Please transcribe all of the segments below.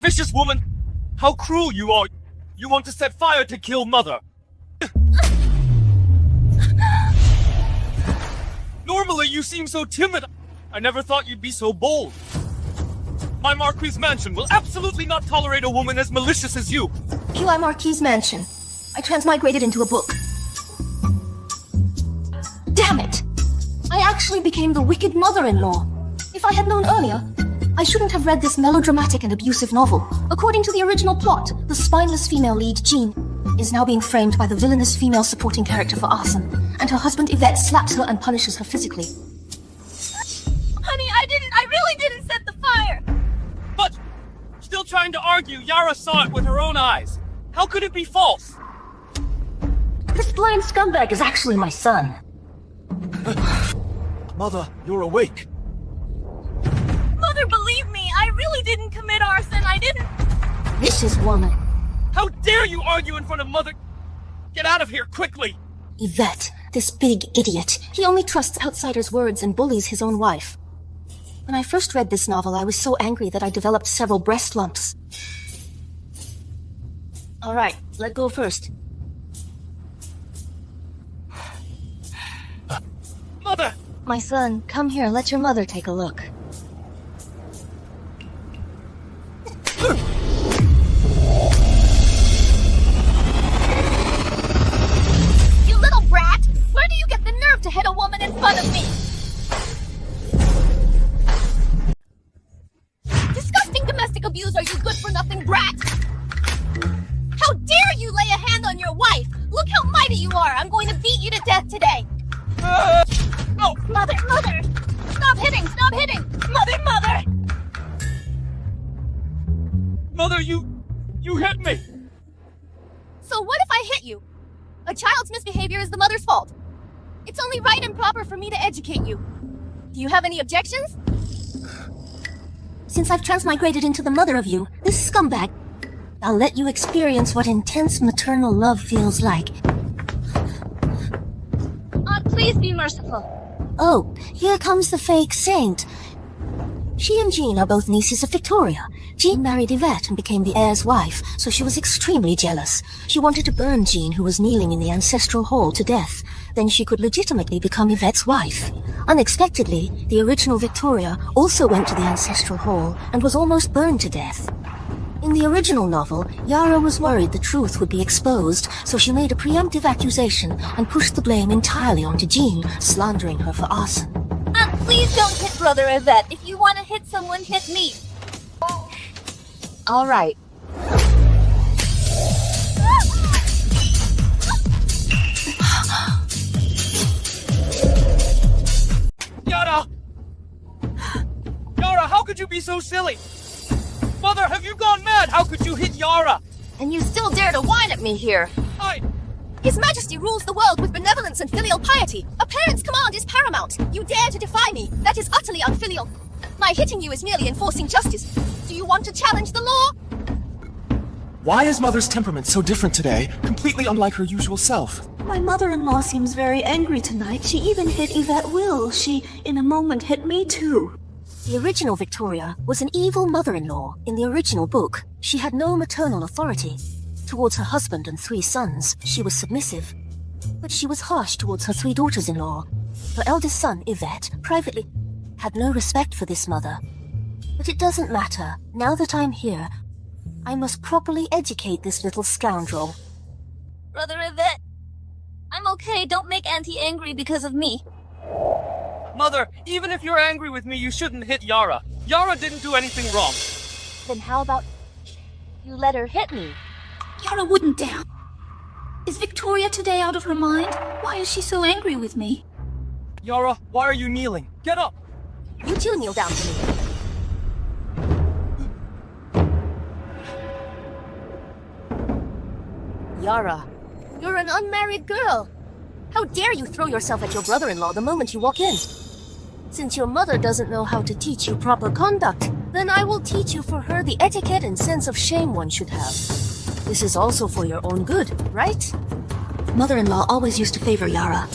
Vicious woman! How cruel you are! You want to set fire to kill mother! Normally you seem so timid. I never thought you'd be so bold. My Marquis mansion will absolutely not tolerate a woman as malicious as you. QI Marquis mansion. I transmigrated into a book. Damn it! I actually became the wicked mother-in-law. If I had known earlier, I shouldn't have read this melodramatic and abusive novel. According to the original plot, the spineless female lead, Jean, is now being framed by the villainous female supporting character for arson, and her husband Ivet slaps her and punishes her physically. Honey, I really didn't set the fire! But, still trying to argue, Yara saw it with her own eyes. How could it be false? This blind scumbag is actually my son. Mother, you're awake. Mother, believe me, I really didn't commit arson. I didn't. Vicious woman. How dare you argue in front of mother? Get out of here, quickly! Ivet, this big idiot. He only trusts outsiders' words and bullies his own wife. When I first read this novel, I was so angry that I developed several breast lumps. Alright, let go first. Mother! My son, come here, let your mother take a look. You little brat! Where do you get the nerve to hit a woman in front of me? Disgusting domestic abuser, you good-for-nothing brat! How dare you lay a hand on your wife? Look how mighty you are! I'm going to beat you to death today! Oh! Mother! Stop hitting! Mother! Mother, you hit me! So what if I hit you? A child's misbehavior is the mother's fault. It's only right and proper for me to educate you. Do you have any objections? Since I've transmigrated into the mother of you, this scumbag, I'll let you experience what intense maternal love feels like. Aunt, please be merciful. Oh, here comes the fake saint. She and Jean are both nieces of Victoria. Jean married Yvette and became the heir's wife, so she was extremely jealous. She wanted to burn Jean, who was kneeling in the ancestral hall, to death. Then she could legitimately become Yvette's wife. Unexpectedly, the original Victoria also went to the ancestral hall and was almost burned to death. In the original novel, Yara was worried the truth would be exposed, so she made a preemptive accusation and pushed the blame entirely onto Jean, slandering her for arson. Aunt, please don't hit Brother Ivet. If you want to hit someone, hit me. All right. Yara! Yara, how could you be so silly? Mother, have you gone mad? How could you hit Yara? And you still dare to whine at me here. His Majesty rules the world with benevolence and filial piety. A parent's command is paramount. You dare to defy me. That is utterly unfilial. My hitting you is merely enforcing justice. Do you want to challenge the law? Why is Mother's temperament so different today, completely unlike her usual self? My mother-in-law seems very angry tonight. She even hit Yvette Will. She, in a moment, hit me too. The original Victoria was an evil mother-in-law. In the original book, she had no maternal authority. Towards her husband and 3 sons, she was submissive. But she was harsh towards her 3 daughters-in-law. Her eldest son, Yvette, privately had no respect for this mother. But it doesn't matter. Now that I'm here, I must properly educate this little scoundrel. Brother Ivet, I'm okay. Don't make Auntie angry because of me. Mother, even if you're angry with me, you shouldn't hit Yara. Yara didn't do anything wrong. Then how about you let her hit me? Yara wouldn't dare. Is Victoria today out of her mind? Why is she so angry with me? Yara, why are you kneeling? Get up! You two kneel down to me. Yara, you're an unmarried girl. How dare you throw yourself at your brother-in-law the moment you walk in? Since your mother doesn't know how to teach you proper conduct, then I will teach you for her the etiquette and sense of shame one should have. This is also for your own good, right? Mother-in-law always used to favor Yara.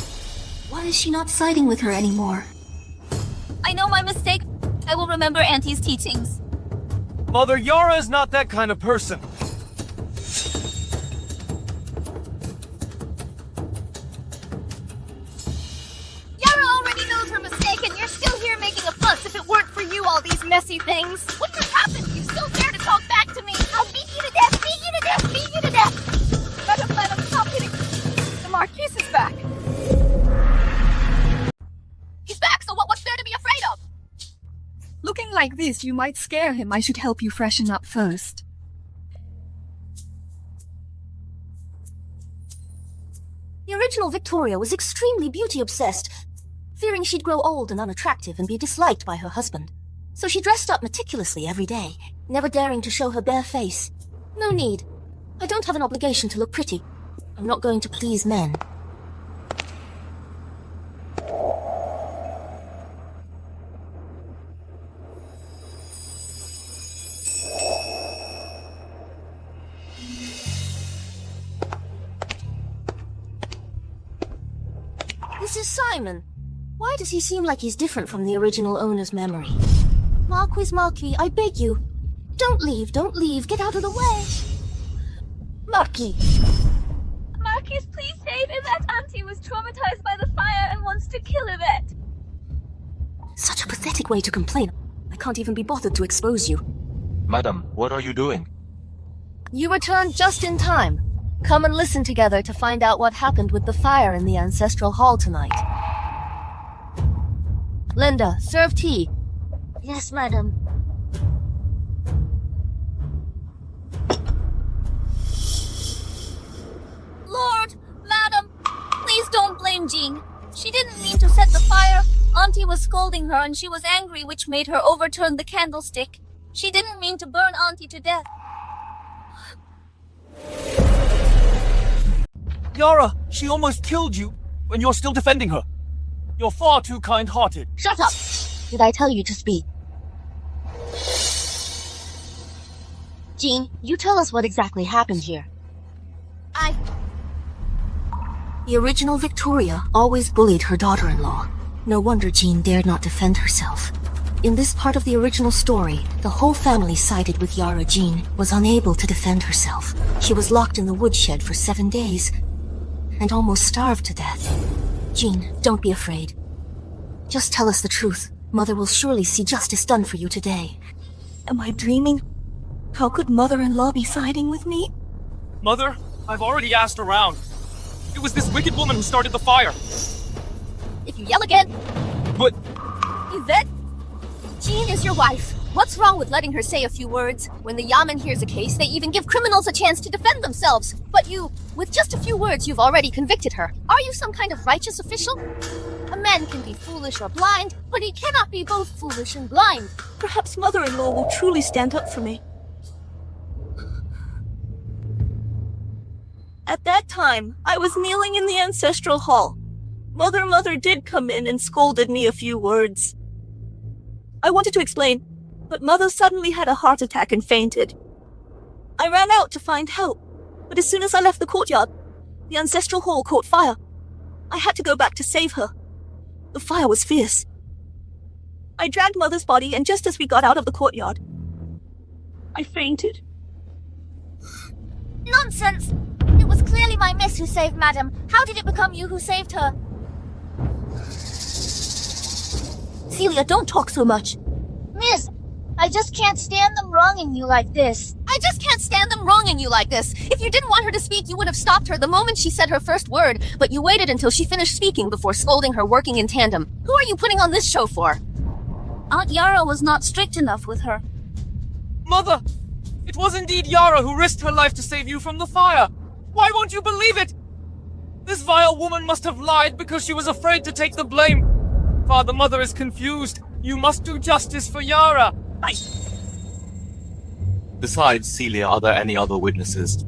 Why is she not siding with her anymore? I know my mistake. I will remember Auntie's teachings. Mother, Yara is not that kind of person. Yara already knows her mistake, and you're still here making a fuss. If it weren't for you, all these messy things wouldn't have happened. You still dare to talk back to me. I'll beat you to death, beat you to death, beat you to death. Madam, stop hitting. The Marquis is back. He's back, so what's there to be afraid of? Looking like this, you might scare him. I should help you freshen up first. The original Victoria was extremely beauty-obsessed, fearing she'd grow old and unattractive and be disliked by her husband. So she dressed up meticulously every day, never daring to show her bare face. No need. I don't have an obligation to look pretty. I'm not going to please men. This is Simon. Why does he seem like he's different from the original owner's memory? Marquis, I beg you. Don't leave, get out of the way. Marquis, please save Yvette. Auntie was traumatized by the fire and wants to kill Yvette. Such a pathetic way to complain. I can't even be bothered to expose you. Madam, what are you doing? You returned just in time. Come and listen together to find out what happened with the fire in the ancestral hall tonight. Linda, serve tea. Yes, madam. Lord, Madam, please don't blame Jean. She didn't mean to set the fire. Auntie was scolding her and she was angry, which made her overturn the candlestick. She didn't mean to burn Auntie to death. Yara, she almost killed you, and you're still defending her. You're far too kind-hearted. Shut up! Did I tell you to speak? Jean, you tell us what exactly happened here. The original Victoria always bullied her daughter-in-law. No wonder Jean dared not defend herself. In this part of the original story, the whole family sided with Yara. Jean was unable to defend herself. She was locked in the woodshed for 7 days and almost starved to death. Jean, don't be afraid. Just tell us the truth. Mother will surely see justice done for you today. Am I dreaming? How could mother-in-law be siding with me? Mother, I've already asked around. It was this wicked woman who started the fire. If you yell again... But... Yvette, Jean is your wife. What's wrong with letting her say a few words? When the Yamen hears a case, they even give criminals a chance to defend themselves. But you, with just a few words, you've already convicted her. Are you some kind of righteous official? A man can be foolish or blind, but he cannot be both foolish and blind. Perhaps mother-in-law will truly stand up for me. At that time, I was kneeling in the ancestral hall. Mother did come in and scolded me a few words. I wanted to explain, but Mother suddenly had a heart attack and fainted. I ran out to find help, but as soon as I left the courtyard, the ancestral hall caught fire. I had to go back to save her. The fire was fierce. I dragged Mother's body, and just as we got out of the courtyard, I fainted. Nonsense! It was clearly my miss who saved Madam. How did it become you who saved her? Celia, don't talk so much. Miss, I just can't stand them wronging you like this. I just can't stand them wronging you like this. If you didn't want her to speak, you would have stopped her the moment she said her first word, but you waited until she finished speaking before scolding her, working in tandem. Who are you putting on this show for? Aunt Yara was not strict enough with her. Mother! It was indeed Yara who risked her life to save you from the fire. Why won't you believe it? This vile woman must have lied because she was afraid to take the blame. Father, Mother is confused. You must do justice for Yara. Besides Celia, are there any other witnesses?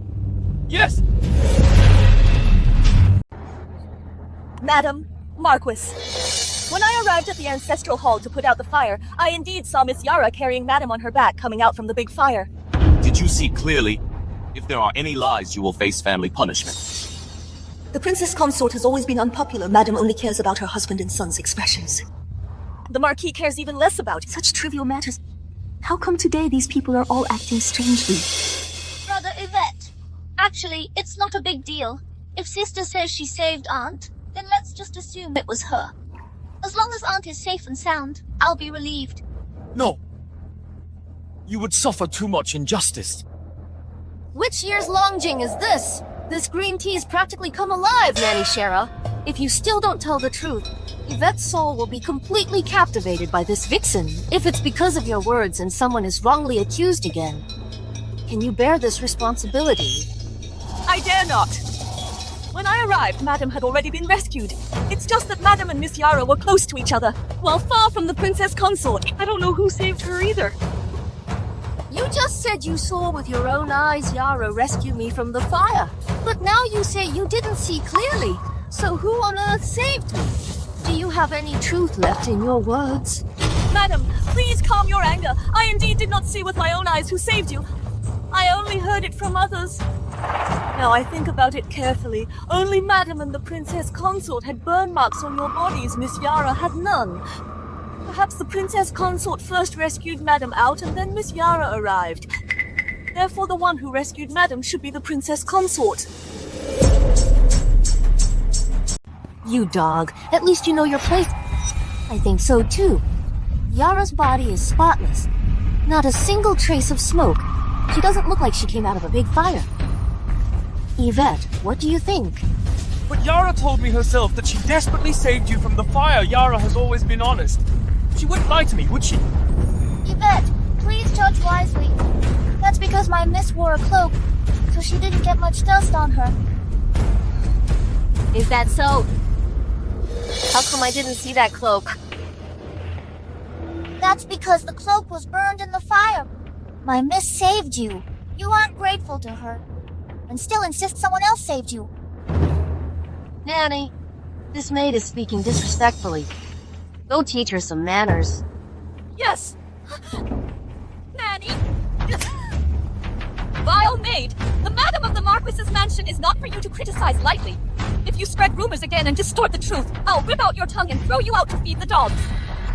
Yes! Madam, Marquis. When I arrived at the ancestral hall to put out the fire, I indeed saw Miss Yara carrying Madam on her back coming out from the big fire. Did you see clearly? If there are any lies, you will face family punishment. The princess consort has always been unpopular. Madam only cares about her husband and son's expressions. The Marquis cares even less about Such trivial matters. How come today these people are all acting strangely? Brother Yvette, actually, it's not a big deal. If sister says she saved aunt, then let's just assume it was her. As long as aunt is safe and sound, I'll be relieved. No. You would suffer too much injustice. Which year's Longjing is this? This green tea's practically come alive, Nanny Shara. If you still don't tell the truth, Yvette's soul will be completely captivated by this vixen, if it's because of your words and someone is wrongly accused again. Can you bear this responsibility? I dare not. When I arrived, Madam had already been rescued. It's just that Madam and Miss Yara were close to each other, while far from the Princess Consort. I don't know who saved her either. You just said you saw with your own eyes Yara rescue me from the fire. But now you say you didn't see clearly. So who on earth saved me? Do you have any truth left in your words? Madam, please calm your anger. I indeed did not see with my own eyes who saved you. I only heard it from others. Now I think about it carefully. Only Madam and the Princess Consort had burn marks on your bodies. Miss Yara had none. Perhaps the Princess Consort first rescued Madam out and then Miss Yara arrived. Therefore the one who rescued Madam should be the Princess Consort. You dog. At least you know your place. I think so too. Yara's body is spotless. Not a single trace of smoke. She doesn't look like she came out of a big fire. Yvette, what do you think? But Yara told me herself that she desperately saved you from the fire. Yara has always been honest. She wouldn't lie to me, would she? Yvette, please judge wisely. That's because my miss wore a cloak, so she didn't get much dust on her. Is that so? How come I didn't see that cloak? That's because the cloak was burned in the fire. My miss saved you. You aren't grateful to her, and still insist someone else saved you. Nanny, this maid is speaking disrespectfully. Go teach her some manners. Yes! Nanny! Vile maid! The Madam of the Marquis's mansion is not for you to criticize lightly. If you spread rumors again and distort the truth, I'll rip out your tongue and throw you out to feed the dogs.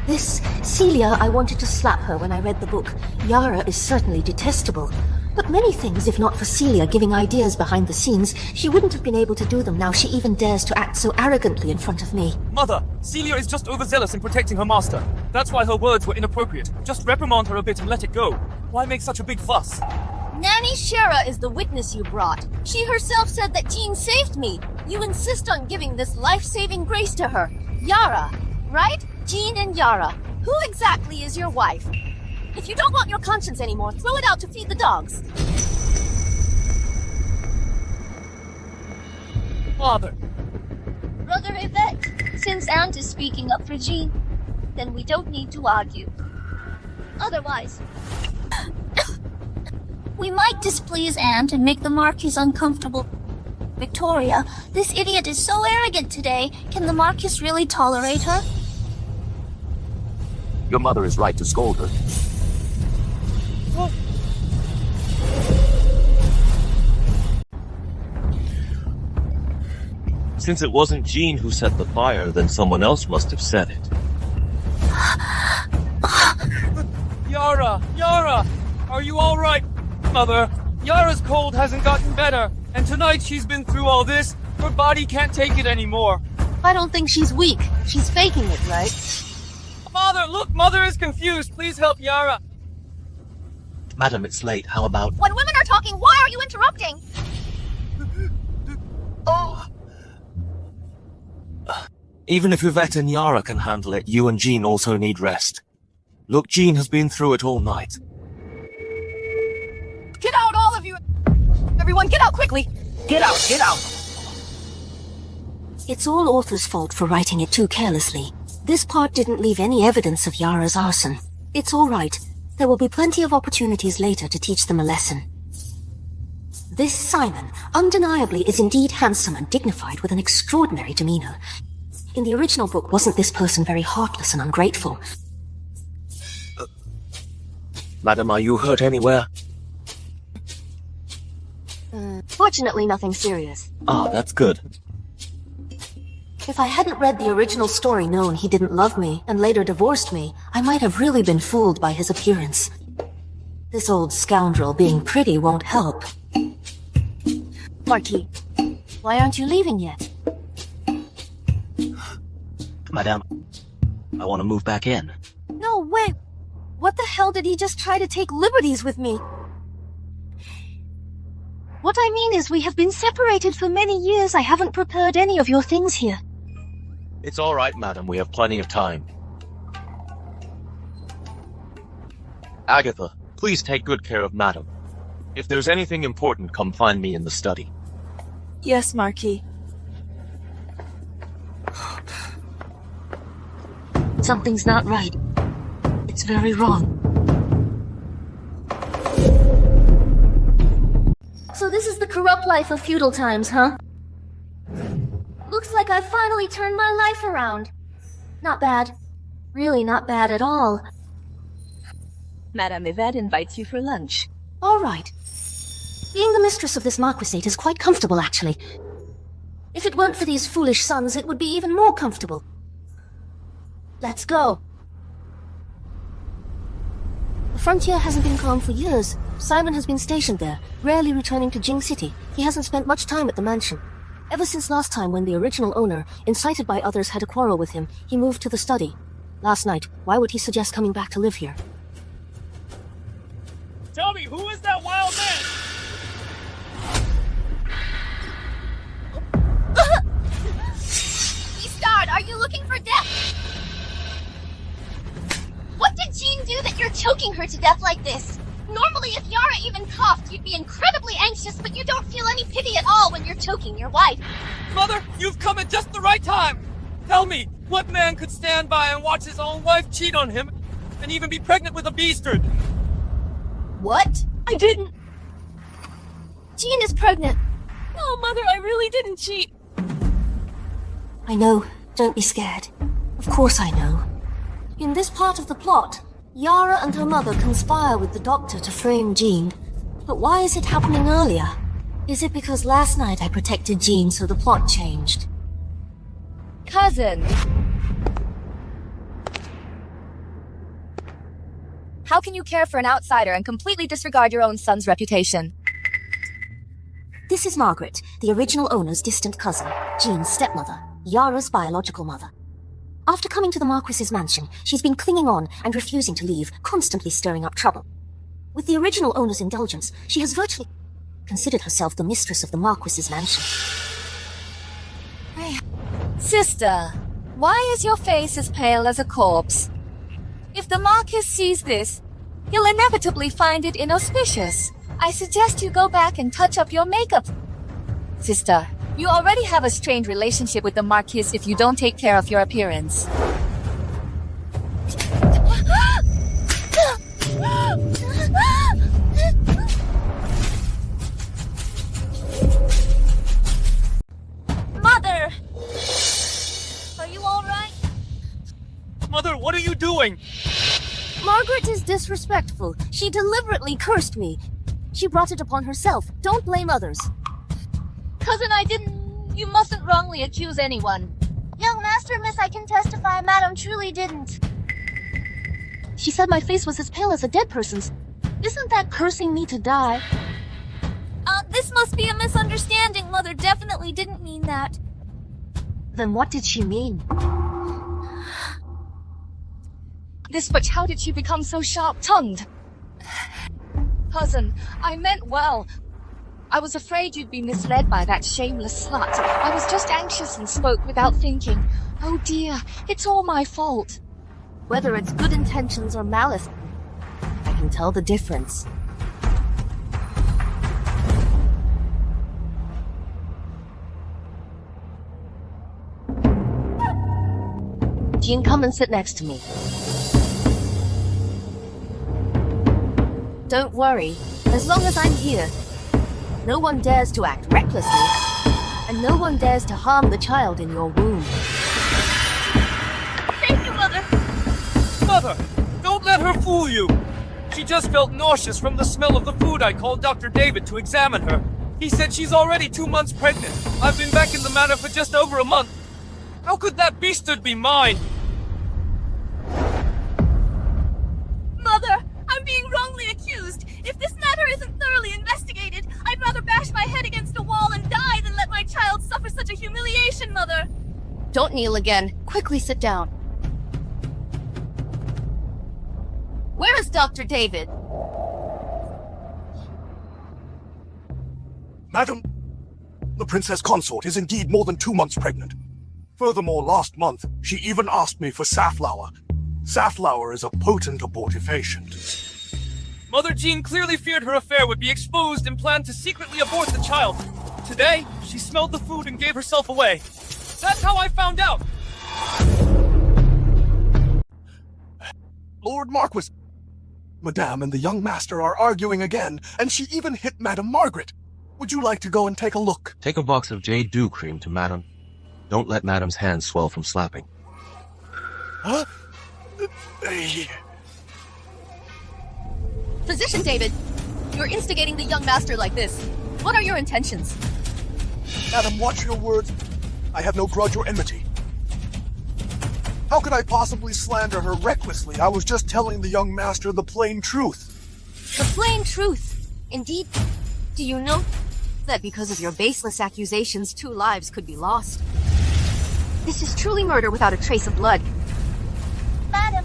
This Celia, I wanted to slap her when I read the book. Yara is certainly detestable. But many things, if not for Celia giving ideas behind the scenes, she wouldn't have been able to do them. Now she even dares to act so arrogantly in front of me. Mother, Celia is just overzealous in protecting her master. That's why her words were inappropriate. Just reprimand her a bit and let it go. Why make such a big fuss? Nanny Shara is the witness you brought. She herself said that Jean saved me. You insist on giving this life-saving grace to her. Yara, right? Jean and Yara. Who exactly is your wife? If you don't want your conscience anymore, throw it out to feed the dogs. Father. Brother Yvette, since Aunt is speaking up for Jean, then we don't need to argue. Otherwise, we might displease Aunt and make the Marquis uncomfortable. Victoria, this idiot is so arrogant today. Can the Marquis really tolerate her? Your mother is right to scold her. Since it wasn't Jean who set the fire, then someone else must have set it. Yara! Yara! Are you alright, Mother? Yara's cold hasn't gotten better, and tonight she's been through all this. Her body can't take it anymore. I don't think she's weak. She's faking it, right? Father, look! Mother is confused. Please help Yara. Madam, it's late. How about... When women are talking, why are you interrupting? Even if Yvette and Yara can handle it, you and Jean also need rest. Look, Jean has been through it all night. Get out, all of you! Everyone, get out quickly! Get out! Get out! It's all author's fault for writing it too carelessly. This part didn't leave any evidence of Yara's arson. It's all right. There will be plenty of opportunities later to teach them a lesson. This Simon, undeniably, is indeed handsome and dignified with an extraordinary demeanor. In the original book, wasn't this person very heartless and ungrateful? Madam, are you hurt anywhere? Fortunately, nothing serious. Ah, that's good. If I hadn't read the original story known he didn't love me and later divorced me, I might have really been fooled by his appearance. This old scoundrel being pretty won't help. Marquis, why aren't you leaving yet? Madame, I want to move back in. No way! What the hell did he just try to take liberties with me? What I mean is we have been separated for many years. I haven't prepared any of your things here. It's all right, madam. We have plenty of time. Agatha, please take good care of madam. If there's anything important, come find me in the study. Yes, Marquis. Something's not right. It's very wrong. So this is the corrupt life of feudal times, huh? Looks like I've finally turned my life around. Not bad. Really not bad at all. Madame Ivet invites you for lunch. All right. Being the mistress of this marquisate is quite comfortable, actually. If it weren't for these foolish sons, it would be even more comfortable. Let's go. The frontier hasn't been calm for years. Simon has been stationed there, rarely returning to Jing City. He hasn't spent much time at the mansion. Ever since last time when the original owner, incited by others, had a quarrel with him, he moved to the study. Last night, why would he suggest coming back to live here? Tell me, who is that wild man? Stard, are you looking for death? What did Jean do that you're choking her to death like this? Normally, if Yara even coughed, you'd be incredibly anxious, but you don't feel any pity at all when you're choking your wife. Mother, you've come at just the right time. Tell me, what man could stand by and watch his own wife cheat on him and even be pregnant with a beastard? What? I didn't. Jean is pregnant. No, Mother, I really didn't cheat. I know. Don't be scared. Of course I know. In this part of the plot, Yara and her mother conspire with the doctor to frame Jean. But why is it happening earlier? Is it because last night I protected Jean so the plot changed? Cousin. How can you care for an outsider and completely disregard your own son's reputation? This is Margaret, the original owner's distant cousin, Jean's stepmother, Yara's biological mother. After coming to the Marquis's mansion, she's been clinging on and refusing to leave, constantly stirring up trouble. With the original owner's indulgence, she has virtually considered herself the mistress of the Marquis's mansion. Sister, why is your face as pale as a corpse? If the Marquis sees this, he'll inevitably find it inauspicious. I suggest you go back and touch up your makeup. Sister, you already have a strained relationship with the Marquis if you don't take care of your appearance. Mother! Are you alright? Mother, what are you doing? Margaret is disrespectful. She deliberately cursed me. She brought it upon herself. Don't blame others. Cousin, I didn't. You mustn't wrongly accuse anyone. Young master, miss, I can testify, madam truly didn't. She said my face was as pale as a dead person's. Isn't that cursing me to die? This must be a misunderstanding. Mother definitely didn't mean that. Then what did she mean? But how did she become so sharp-tongued? Cousin, I meant well. I was afraid you'd be misled by that shameless slut. I was just anxious and spoke without thinking. Oh dear, it's all my fault. Whether it's good intentions or malice, I can tell the difference. Jean, come and sit next to me. Don't worry, as long as I'm here, no one dares to act recklessly, and no one dares to harm the child in your womb. Thank you, Mother. Mother, don't let her fool you. She just felt nauseous from the smell of the food. I called Dr. David to examine her. He said she's already 2 months pregnant. I've been back in the manor for just over a month. How could that beastard be mine? Mother, I'm being wrongly accused. matter isn't thoroughly investigated, I'd rather bash my head against a wall and die than let my child suffer such a humiliation, Mother. Don't kneel again. Quickly sit down. Where is Dr. David? Madam, the princess consort is indeed more than 2 months pregnant. Furthermore, last month, she even asked me for safflower. Safflower is a potent abortifacient. Mother Jean clearly feared her affair would be exposed and planned to secretly abort the child. Today, she smelled the food and gave herself away. That's how I found out. Lord Marquis, Madame and the young master are arguing again, and she even hit Madame Margaret. Would you like to go and take a look? Take a box of jade dew cream to Madam. Don't let Madam's hands swell from slapping. Huh? Physician David, you're instigating the young master like this. What are your intentions? Madam, watch your words. I have no grudge or enmity. How could I possibly slander her recklessly? I was just telling the young master the plain truth. The plain truth. Indeed. Do you know that because of your baseless accusations, 2 lives could be lost? This is truly murder without a trace of blood. Madam,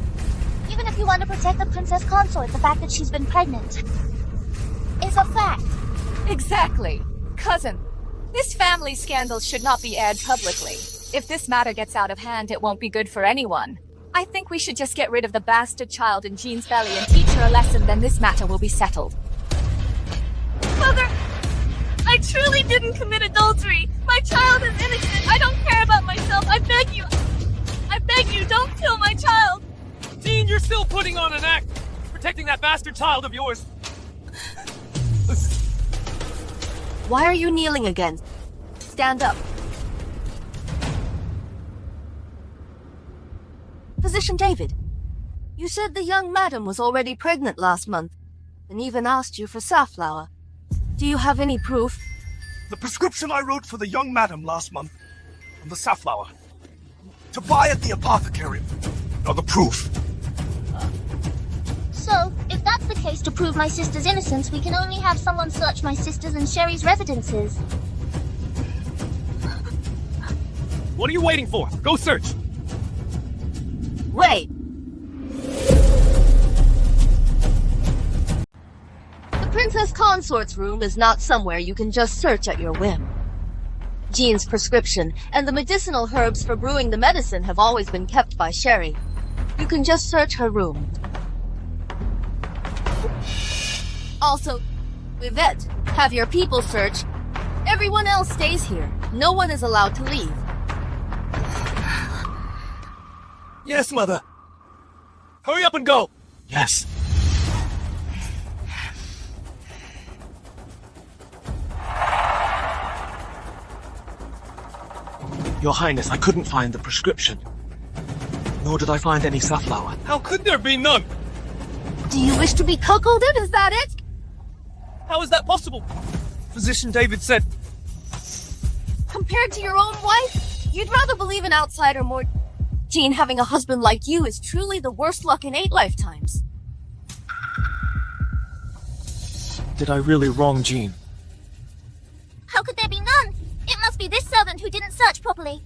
even if you want to protect the princess consort, the fact that she's been pregnant is a fact. Exactly. Cousin, this family scandal should not be aired publicly. If this matter gets out of hand, it won't be good for anyone. I think we should just get rid of the bastard child in Jean's belly and teach her a lesson, then this matter will be settled. Mother, I truly didn't commit adultery. My child is innocent. I don't care about myself. I beg you, don't kill my child. Jean, you're still putting on an act. Protecting that bastard child of yours. Why are you kneeling again? Stand up. Physician David, you said the young madam was already pregnant last month, and even asked you for safflower. Do you have any proof? The prescription I wrote for the young madam last month, and the safflower, to buy at the apothecary, are the proof. So, if that's the case, to prove my sister's innocence, we can only have someone search my sister's and Sherry's residences. What are you waiting for? Go search. Wait. The princess consort's room is not somewhere you can just search at your whim. Jean's prescription and the medicinal herbs for brewing the medicine have always been kept by Sherry. You can just search her room. Also, Ivet, have your people search. Everyone else stays here. No one is allowed to leave. Yes, Mother. Hurry up and go. Yes. Your Highness, I couldn't find the prescription. Nor did I find any safflower. How could there be none? Do you wish to be cuckolded? Is that it? How is that possible? Physician David said... Compared to your own wife, you'd rather believe an outsider more... Jean, having a husband like you is truly the worst luck in 8 lifetimes. Did I really wrong Jean? How could there be none? It must be this servant who didn't search properly.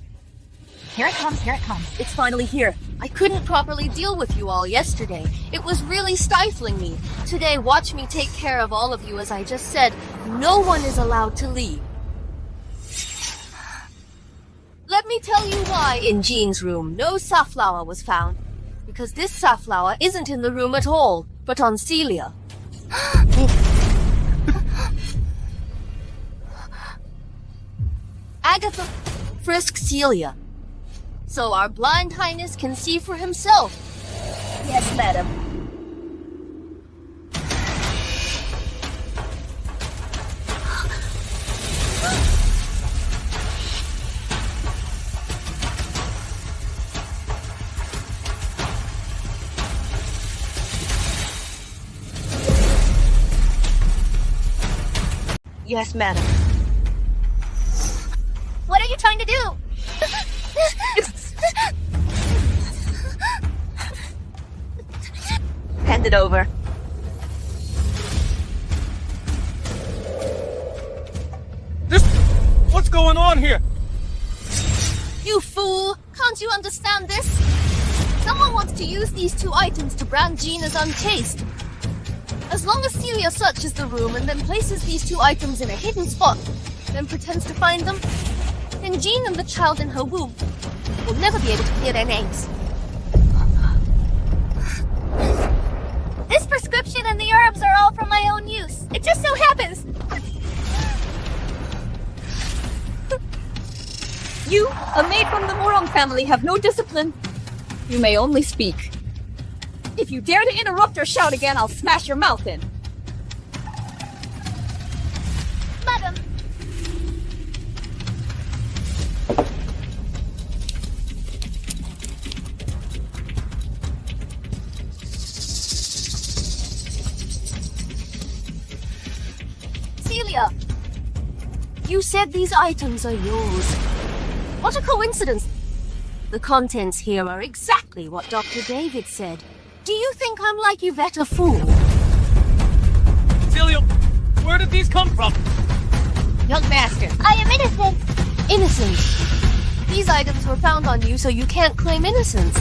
Here it comes, here it comes. It's finally here. I couldn't properly deal with you all yesterday. It was really stifling me. Today, watch me take care of all of you. As I just said, no one is allowed to leave. Let me tell you why in Jean's room no safflower was found. Because this safflower isn't in the room at all, but on Celia. Agatha frisked Celia, so our blind highness can see for himself. Yes, madam. Yes, madam. What are you trying to do? Hand it over. going on here? You fool! Can't you understand this? Someone wants to use these 2 items to brand Jean as unchaste. As long as Celia searches the room and then places these 2 items in a hidden spot, then pretends to find them, then Jean and the child in her womb will never be able to hear their names. This prescription and the herbs are all for my own use. It just so happens. You, a maid from the Morong family, have no discipline. You may only speak. If you dare to interrupt or shout again, I'll smash your mouth in. Madam. Celia, you said these items are yours. What a coincidence. The contents here are exactly what Dr. David said. Do you think I'm like Yvette, a fool? Celia, where did these come from? Young master. I am innocent. Innocent. These items were found on you, so you can't claim innocence.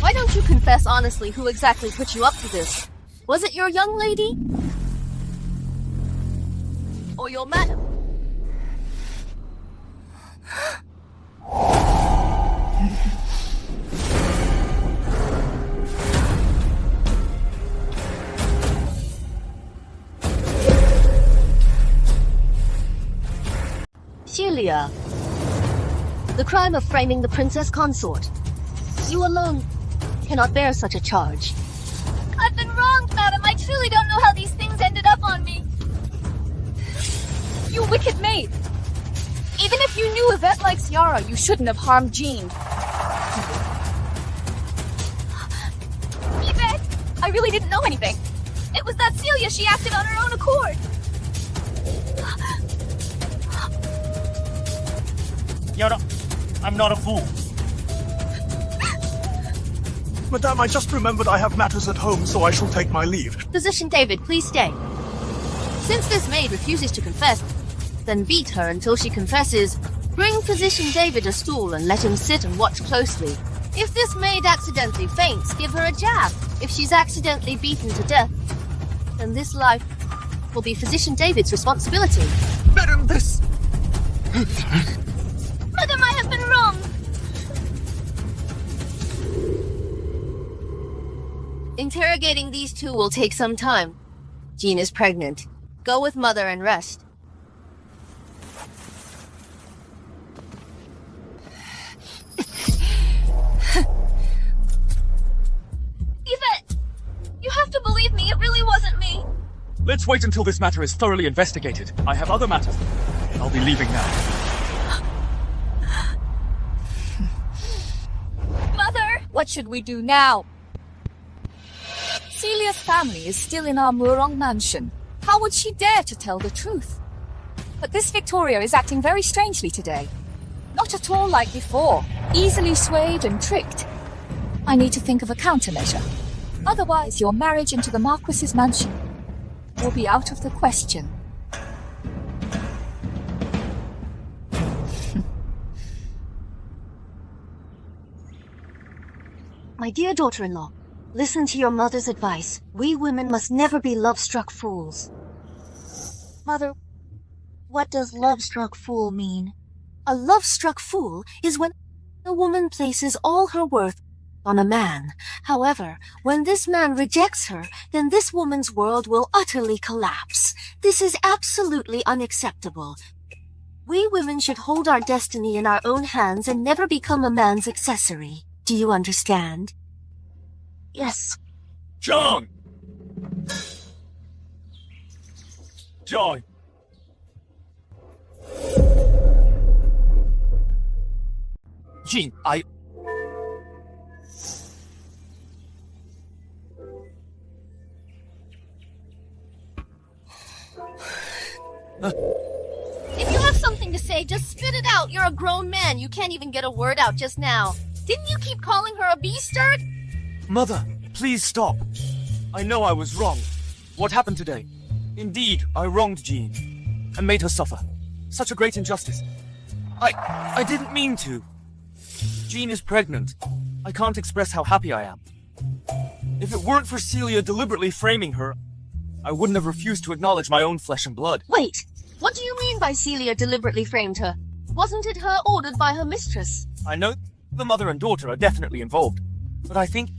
Why don't you confess honestly who exactly put you up to this? Was it your young lady? Or your madam? Celia, the crime of framing the princess consort. You alone cannot bear such a charge. I've been wronged, madam. I truly don't know how these things ended up on me. You wicked maid! Even if you knew Yvette likes Yara, you shouldn't have harmed Jean. Yvette! I really didn't know anything. It was that Celia. She acted on her own accord. Yara, I'm not a fool. Madame, I just remembered I have matters at home, so I shall take my leave. Physician David, please stay. Since this maid refuses to confess, then beat her until she confesses. Bring Physician David a stool and let him sit and watch closely. If this maid accidentally faints, give her a jab. If she's accidentally beaten to death, then this life will be Physician David's responsibility. Madam, this... Madam, I have been wrong. Interrogating these 2 will take some time. Jean is pregnant. Go with mother and rest. Yvette, you have to believe me. It really wasn't me. Let's wait until this matter is thoroughly investigated. I have other matters. I'll be leaving now. Mother! What should we do now? Celia's family is still in our Murong mansion. How would she dare to tell the truth? But this Victoria is acting very strangely today. Not at all like before, easily swayed and tricked. I need to think of a countermeasure. Otherwise, your marriage into the Marquis's mansion will be out of the question. My dear daughter-in-law, listen to your mother's advice. We women must never be love-struck fools. Mother, what does love-struck fool mean? A love-struck fool is when a woman places all her worth on a man. However, when this man rejects her, then this woman's world will utterly collapse. This is absolutely unacceptable. We women should hold our destiny in our own hands and never become a man's accessory. Do you understand? Yes. John! John! Jean, If you have something to say, just spit it out. You're a grown man. You can't even get a word out just now. Didn't you keep calling her a bastard? Mother, please stop. I know I was wrong. What happened today? Indeed, I wronged Jean and made her suffer. Such a great injustice. I didn't mean to. Jean is pregnant. I can't express how happy I am. If it weren't for Celia deliberately framing her, I wouldn't have refused to acknowledge my own flesh and blood. Wait, what do you mean by Celia deliberately framed her? Wasn't it her ordered by her mistress? I know the mother and daughter are definitely involved, but I think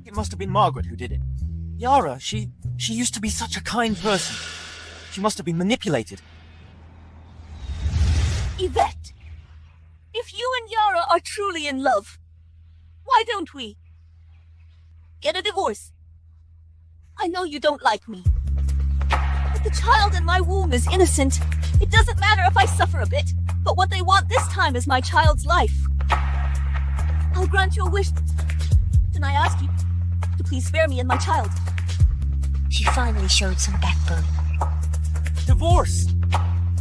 it must have been Margaret who did it. Yara, she used to be such a kind person. She must have been manipulated. Yvette, if you and Yara are truly in love, why don't we get a divorce? I know you don't like me, but the child in my womb is innocent. It doesn't matter if I suffer a bit, but what they want this time is my child's life. I'll grant your wish, and I ask you to please spare me and my child. She finally showed some backbone. Divorce!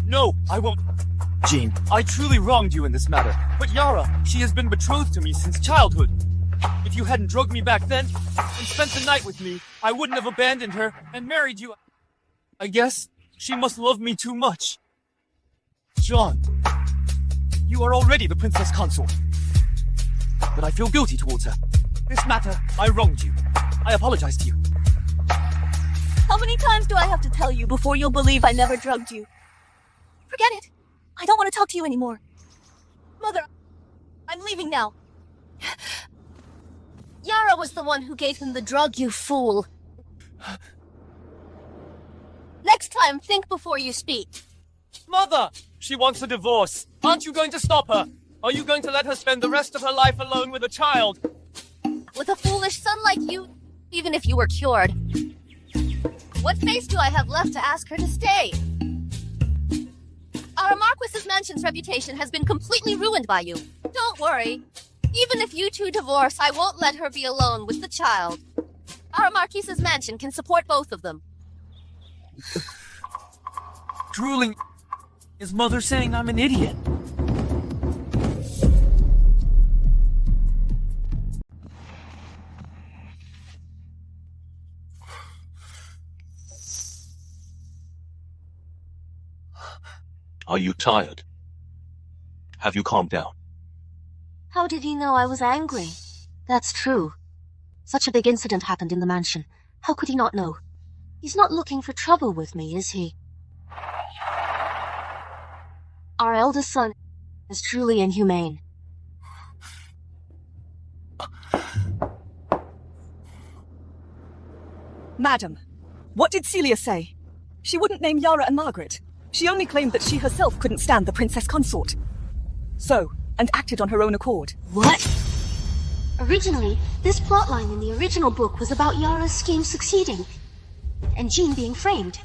No, I won't. Jean, I truly wronged you in this matter, but Yara, she has been betrothed to me since childhood. If you hadn't drugged me back then, and spent the night with me, I wouldn't have abandoned her and married you. I guess she must love me too much. John, you are already the princess consort. But I feel guilty towards her. This matter, I wronged you. I apologize to you. How many times do I have to tell you before you'll believe I never drugged you? Forget it. I don't want to talk to you anymore. Mother, I'm leaving now. Yara was the one who gave him the drug, you fool. Next time, think before you speak. Mother! She wants a divorce. Aren't you going to stop her? Are you going to let her spend the rest of her life alone with a child? With a foolish son like you, even if you were cured. What face do I have left to ask her to stay? Our Marquis's mansion's reputation has been completely ruined by you. Don't worry. Even if you two divorce, I won't let her be alone with the child. Our Marquis's mansion can support both of them. Drooling. Is Mother saying I'm an idiot? Are you tired? Have you calmed down? How did he know I was angry? That's true. Such a big incident happened in the mansion. How could he not know? He's not looking for trouble with me, is he? Our eldest son is truly inhumane. Madam, what did Celia say? She wouldn't name Yara and Margaret. She only claimed that she herself couldn't stand the princess consort. So, and acted on her own accord. What? Originally, this plotline in the original book was about Yara's scheme succeeding, and Jean being framed.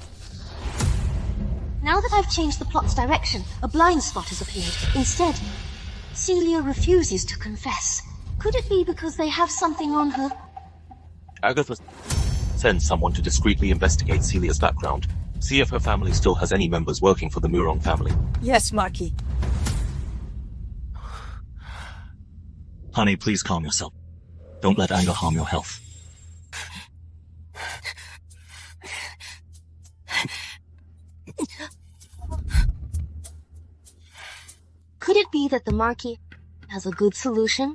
Now that I've changed the plot's direction, a blind spot has appeared. Instead, Celia refuses to confess. Could it be because they have something on her? Agatha, send someone to discreetly investigate Celia's background. See if her family still has any members working for the Murong family. Yes, Marquis. Honey, please calm yourself. Don't let anger harm your health. Could it be that the Marquis has a good solution?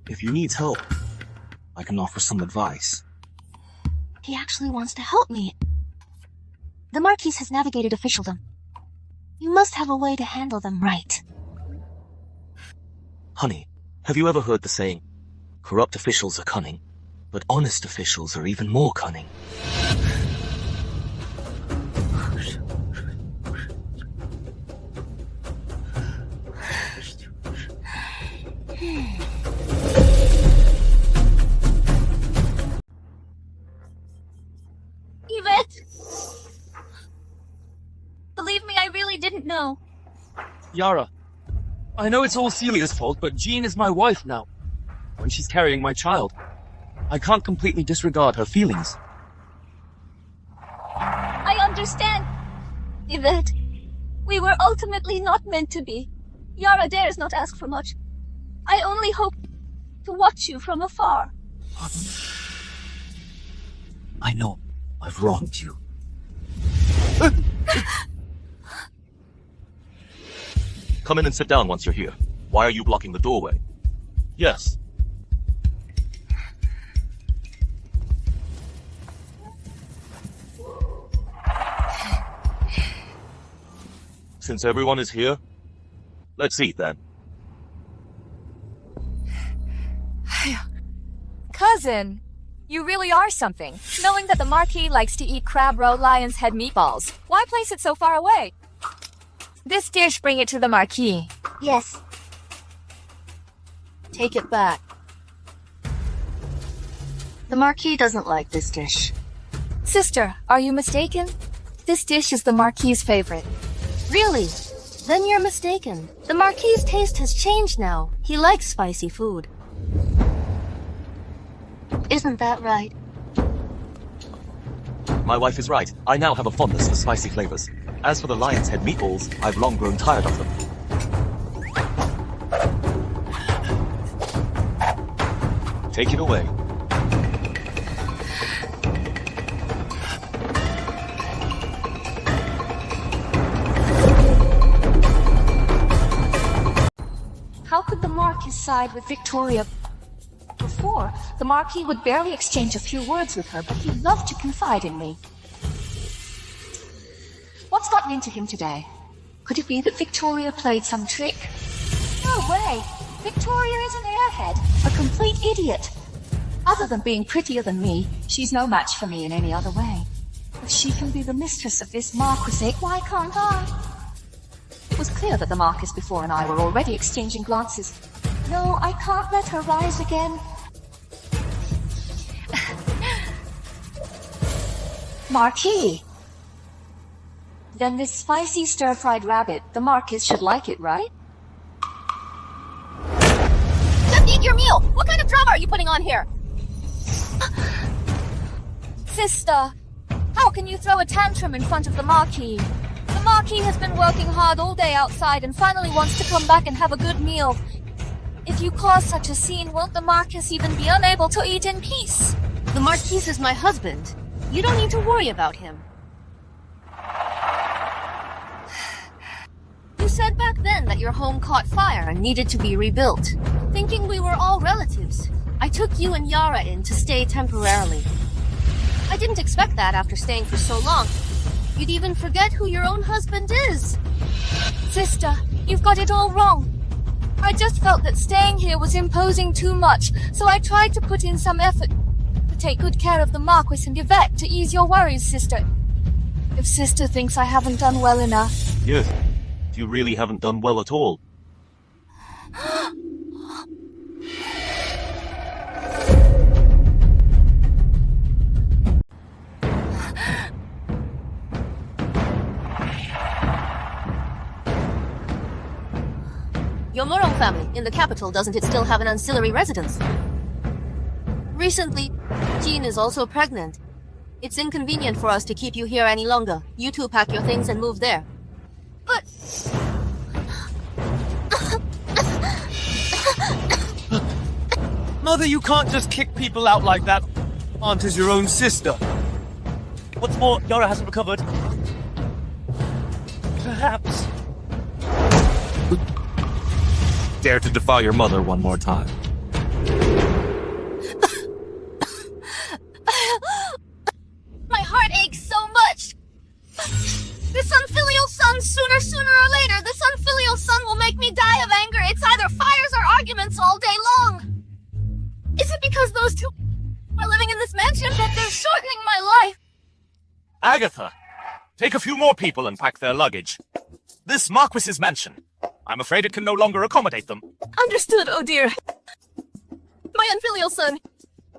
If you need help, I can offer some advice. He actually wants to help me. The Marquis has navigated officialdom. You must have a way to handle them right. Honey, have you ever heard the saying, corrupt officials are cunning, but honest officials are even more cunning? Ivet! Believe me, I really didn't know. Yara, I know it's all Celia's fault, but Jean is my wife now. When she's carrying my child, I can't completely disregard her feelings. I understand, Yvette. We were ultimately not meant to be. Yara dares not ask for much. I only hope to watch you from afar. I know I've wronged you. Come in and sit down once you're here. Why are you blocking the doorway? Yes. Since everyone is here, let's eat then. Cousin, you really are something. Knowing that the Marquis likes to eat crab roe lion's head meatballs. Why place it so far away? This dish, bring it to the Marquis. Yes. Take it back. The Marquis doesn't like this dish. Sister, are you mistaken? This dish is the Marquis's favorite. Really? Then you're mistaken. The Marquis's taste has changed now. He likes spicy food. Isn't that right? My wife is right. I now have a fondness for spicy flavors. As for the lion's head meatballs, I've long grown tired of them. Take it away. How could the Marquis side with Victoria? Before, the Marquis would barely exchange a few words with her, but he loved to confide in me. What's gotten into him today? Could it be that Victoria played some trick? No way! Victoria is an airhead, a complete idiot. Other than being prettier than me, she's no match for me in any other way. If she can be the mistress of this Marquisate, why can't I? It was clear that the Marquis before and I were already exchanging glances. No, I can't let her rise again. Marquis. Then this spicy stir-fried rabbit, the Marquis should like it, right? Just eat your meal! What kind of drama are you putting on here? Sister, how can you throw a tantrum in front of the Marquis? The Marquis has been working hard all day outside and finally wants to come back and have a good meal. If you cause such a scene, won't the Marquis even be unable to eat in peace? The Marquis is my husband. You don't need to worry about him. You said back then that your home caught fire and needed to be rebuilt. Thinking we were all relatives, I took you and Yara in to stay temporarily. I didn't expect that after staying for so long. You'd even forget who your own husband is. Sister, you've got it all wrong. I just felt that staying here was imposing too much, so I tried to put in some effort to take good care of the Marquis and Ivet to ease your worries, sister. If sister thinks I haven't done well enough... Yes, you really haven't done well at all. Your Murong family in the capital, doesn't it still have an ancillary residence? Recently, Jean is also pregnant. It's inconvenient for us to keep you here any longer. You two pack your things and move there. But... Mother, you can't just kick people out like that. Aunt is your own sister. What's more, Yara hasn't recovered. Perhaps... Dare to defy your mother one more time. My heart aches so much! This unfilial son, sooner or later, this unfilial son will make me die of anger. It's either fires or arguments all day long. Is it because those two are living in this mansion that they're shortening my life? Agatha, take a few more people and pack their luggage. This Marquis's mansion. I'm afraid it can no longer accommodate them. Understood, oh dear. My unfilial son.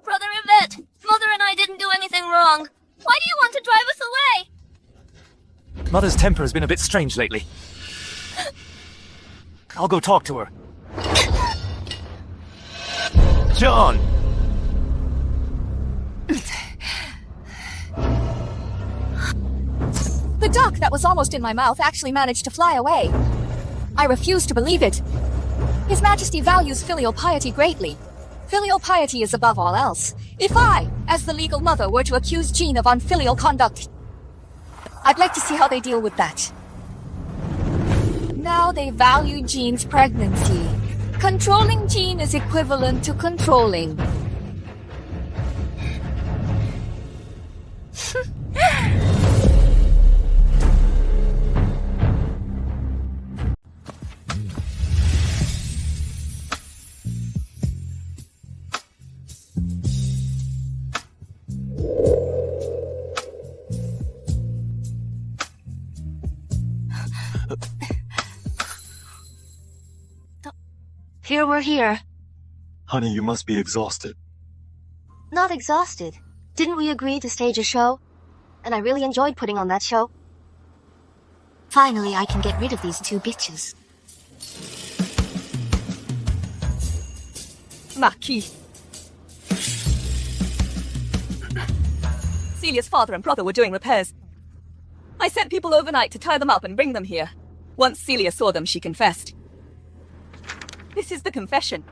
Brother Ivet, Mother and I didn't do anything wrong. Why do you want to drive us away? Mother's temper has been a bit strange lately. I'll go talk to her. John! The duck that was almost in my mouth actually managed to fly away. I refuse to believe it. His Majesty values filial piety greatly. Filial piety is above all else. If I, as the legal mother, were to accuse Jean of unfilial conduct, I'd like to see how they deal with that. Now they value Jean's pregnancy. Controlling Jean is equivalent to controlling. Here we're here. Honey, you must be exhausted. Not exhausted. Didn't we agree to stage a show? And I really enjoyed putting on that show. Finally, I can get rid of these two bitches. Marquis. Celia's father and brother were doing repairs. I sent people overnight to tie them up and bring them here. Once Celia saw them, she confessed. This is the confession.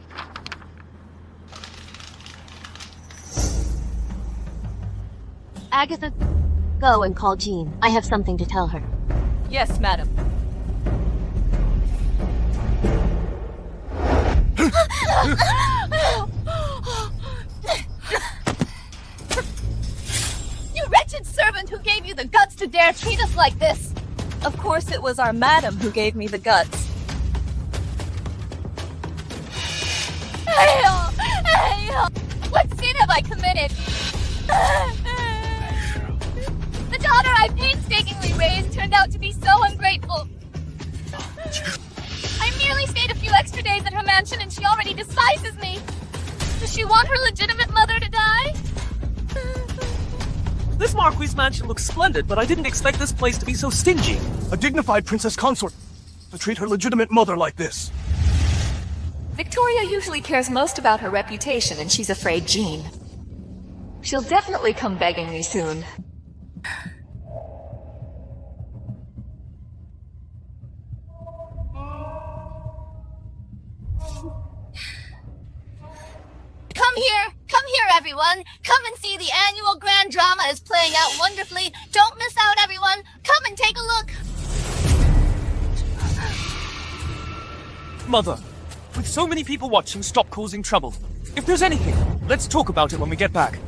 Agatha, go and call Jean. I have something to tell her. Yes, madam. You wretched servant who gave you the guts to dare treat us like this! Of course it was our madam who gave me the guts. What sin have I committed? The daughter I painstakingly raised turned out to be so ungrateful. I merely stayed a few extra days at her mansion and she already despises me. Does she want her legitimate mother to die? This Marquis mansion looks splendid, but I didn't expect this place to be so stingy. A dignified princess consort to treat her legitimate mother like this. Victoria usually cares most about her reputation, and she's afraid Jean. She'll definitely come begging me soon. Come here, everyone. Come and see the annual grand drama is playing out wonderfully. Don't miss out, everyone. Come and take a look. Mother, with so many people watching, stop causing trouble. If there's anything, let's talk about it when we get back.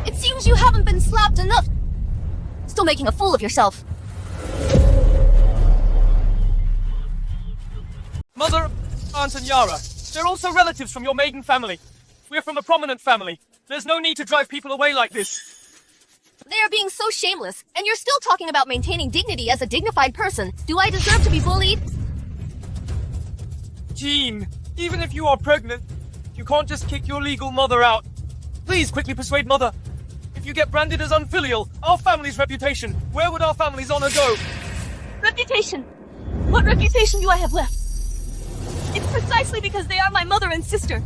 It seems you haven't been slapped enough. Still making a fool of yourself. Mother, Aunt and Yara, they're also relatives from your maiden family. We're from a prominent family. There's no need to drive people away like this. They are being so shameless, and you're still talking about maintaining dignity as a dignified person. Do I deserve to be bullied? Jean, even if you are pregnant, you can't just kick your legal mother out. Please quickly persuade Mother. If you get branded as unfilial, our family's reputation, where would our family's honor go? Reputation? What reputation do I have left? It's precisely because they are my mother and sister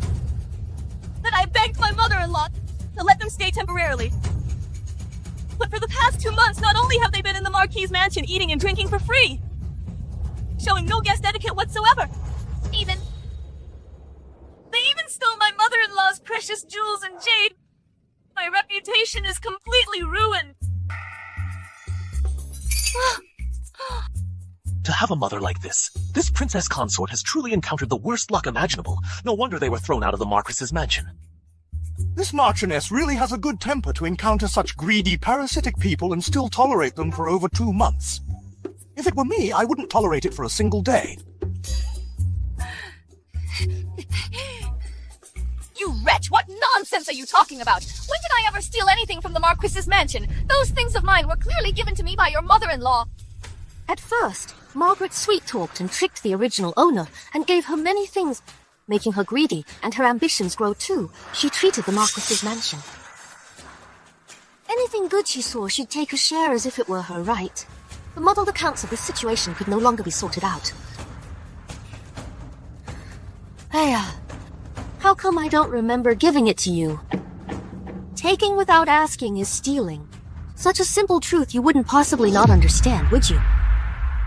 that I begged my mother-in-law to let them stay temporarily. But for the past 2 months, not only have they been in the Marquis' mansion eating and drinking for free, showing no guest etiquette whatsoever. They even stole my mother-in-law's precious jewels and jade. My reputation is completely ruined. To have a mother like this princess consort has truly encountered the worst luck imaginable. No wonder they were thrown out of the Marquis's mansion. This Marchioness really has a good temper to encounter such greedy, parasitic people and still tolerate them for over 2 months. If it were me, I wouldn't tolerate it for a single day. You wretch, what nonsense are you talking about? When did I ever steal anything from the Marquis's mansion? Those things of mine were clearly given to me by your mother-in-law. At first, Margaret sweet-talked and tricked the original owner and gave her many things, making her greedy, and her ambitions grow too. She treated the Marquis's mansion. Anything good she saw, she'd take a share as if it were her right. The muddled accounts of the situation could no longer be sorted out. How come I don't remember giving it to you? Taking without asking is stealing. Such a simple truth you wouldn't possibly not understand, would you?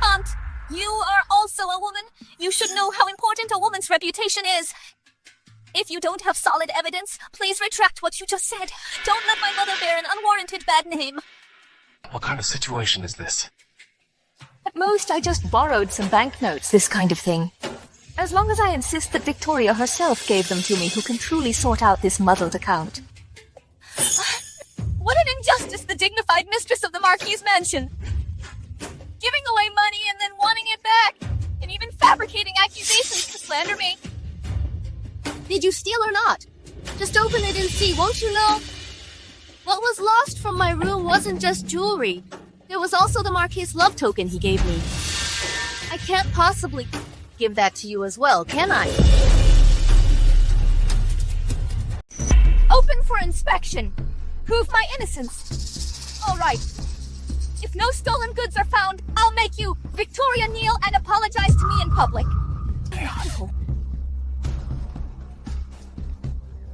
Aunt, you are also a woman. You should know how important a woman's reputation is. If you don't have solid evidence, please retract what you just said. Don't let my mother bear an unwarranted bad name. What kind of situation is this? The At most, I just borrowed some banknotes, this kind of thing. As long as I insist that Victoria herself gave them to me, who can truly sort out this muddled account. What an injustice, the dignified mistress of the Marquis' mansion! Giving away money and then wanting it back, and even fabricating accusations to slander me. Did you steal or not? Just open it and see, won't you know? What was lost from my room wasn't just jewelry. There was also the Marquis' love token he gave me. I can't possibly give that to you as well, can I? Open for inspection. Prove my innocence. All right. If no stolen goods are found, I'll make you Victoria kneel and apologize to me in public.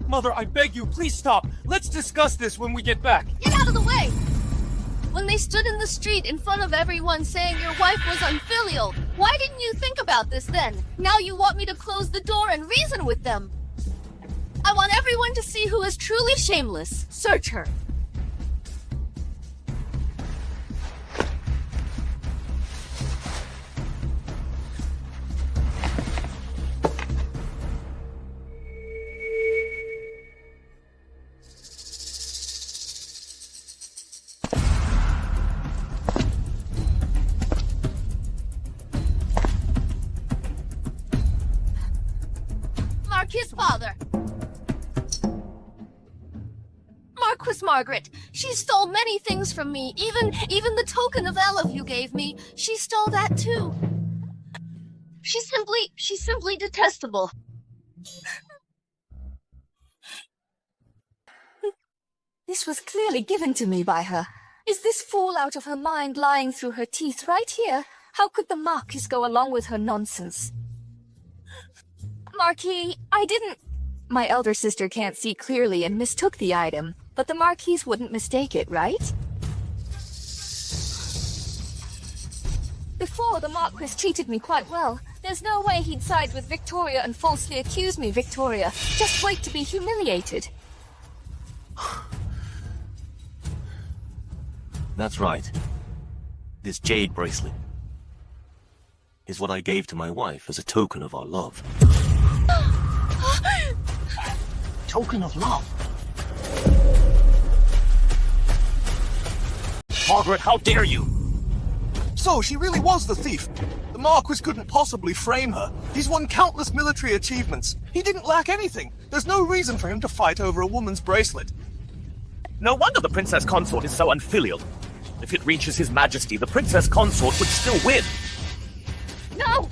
Mother, I beg you, please stop. Let's discuss this when we get back. Get out of the way! When they stood in the street in front of everyone saying your wife was unfilial, why didn't you think about this then? Now you want me to close the door and reason with them. I want everyone to see who is truly shameless. Search her. Marquis' father. Marquis Margaret. She stole many things from me. Even the token of love you gave me. She stole that too. She's simply detestable. This was clearly given to me by her. Is this fool out of her mind lying through her teeth right here? How could the Marquis go along with her nonsense? Marquis, I didn't... My elder sister can't see clearly and mistook the item, but the Marquis wouldn't mistake it, right? Before, the Marquis treated me quite well. There's no way he'd side with Victoria and falsely accuse me, Victoria. Just wait to be humiliated. That's right. This jade bracelet is what I gave to my wife as a token of our love. Token of love? Margaret, how dare you! So, she really was the thief. The Marquis couldn't possibly frame her. He's won countless military achievements. He didn't lack anything. There's no reason for him to fight over a woman's bracelet. No wonder the princess consort is so unfilial. If it reaches his majesty, the princess consort would still win. No!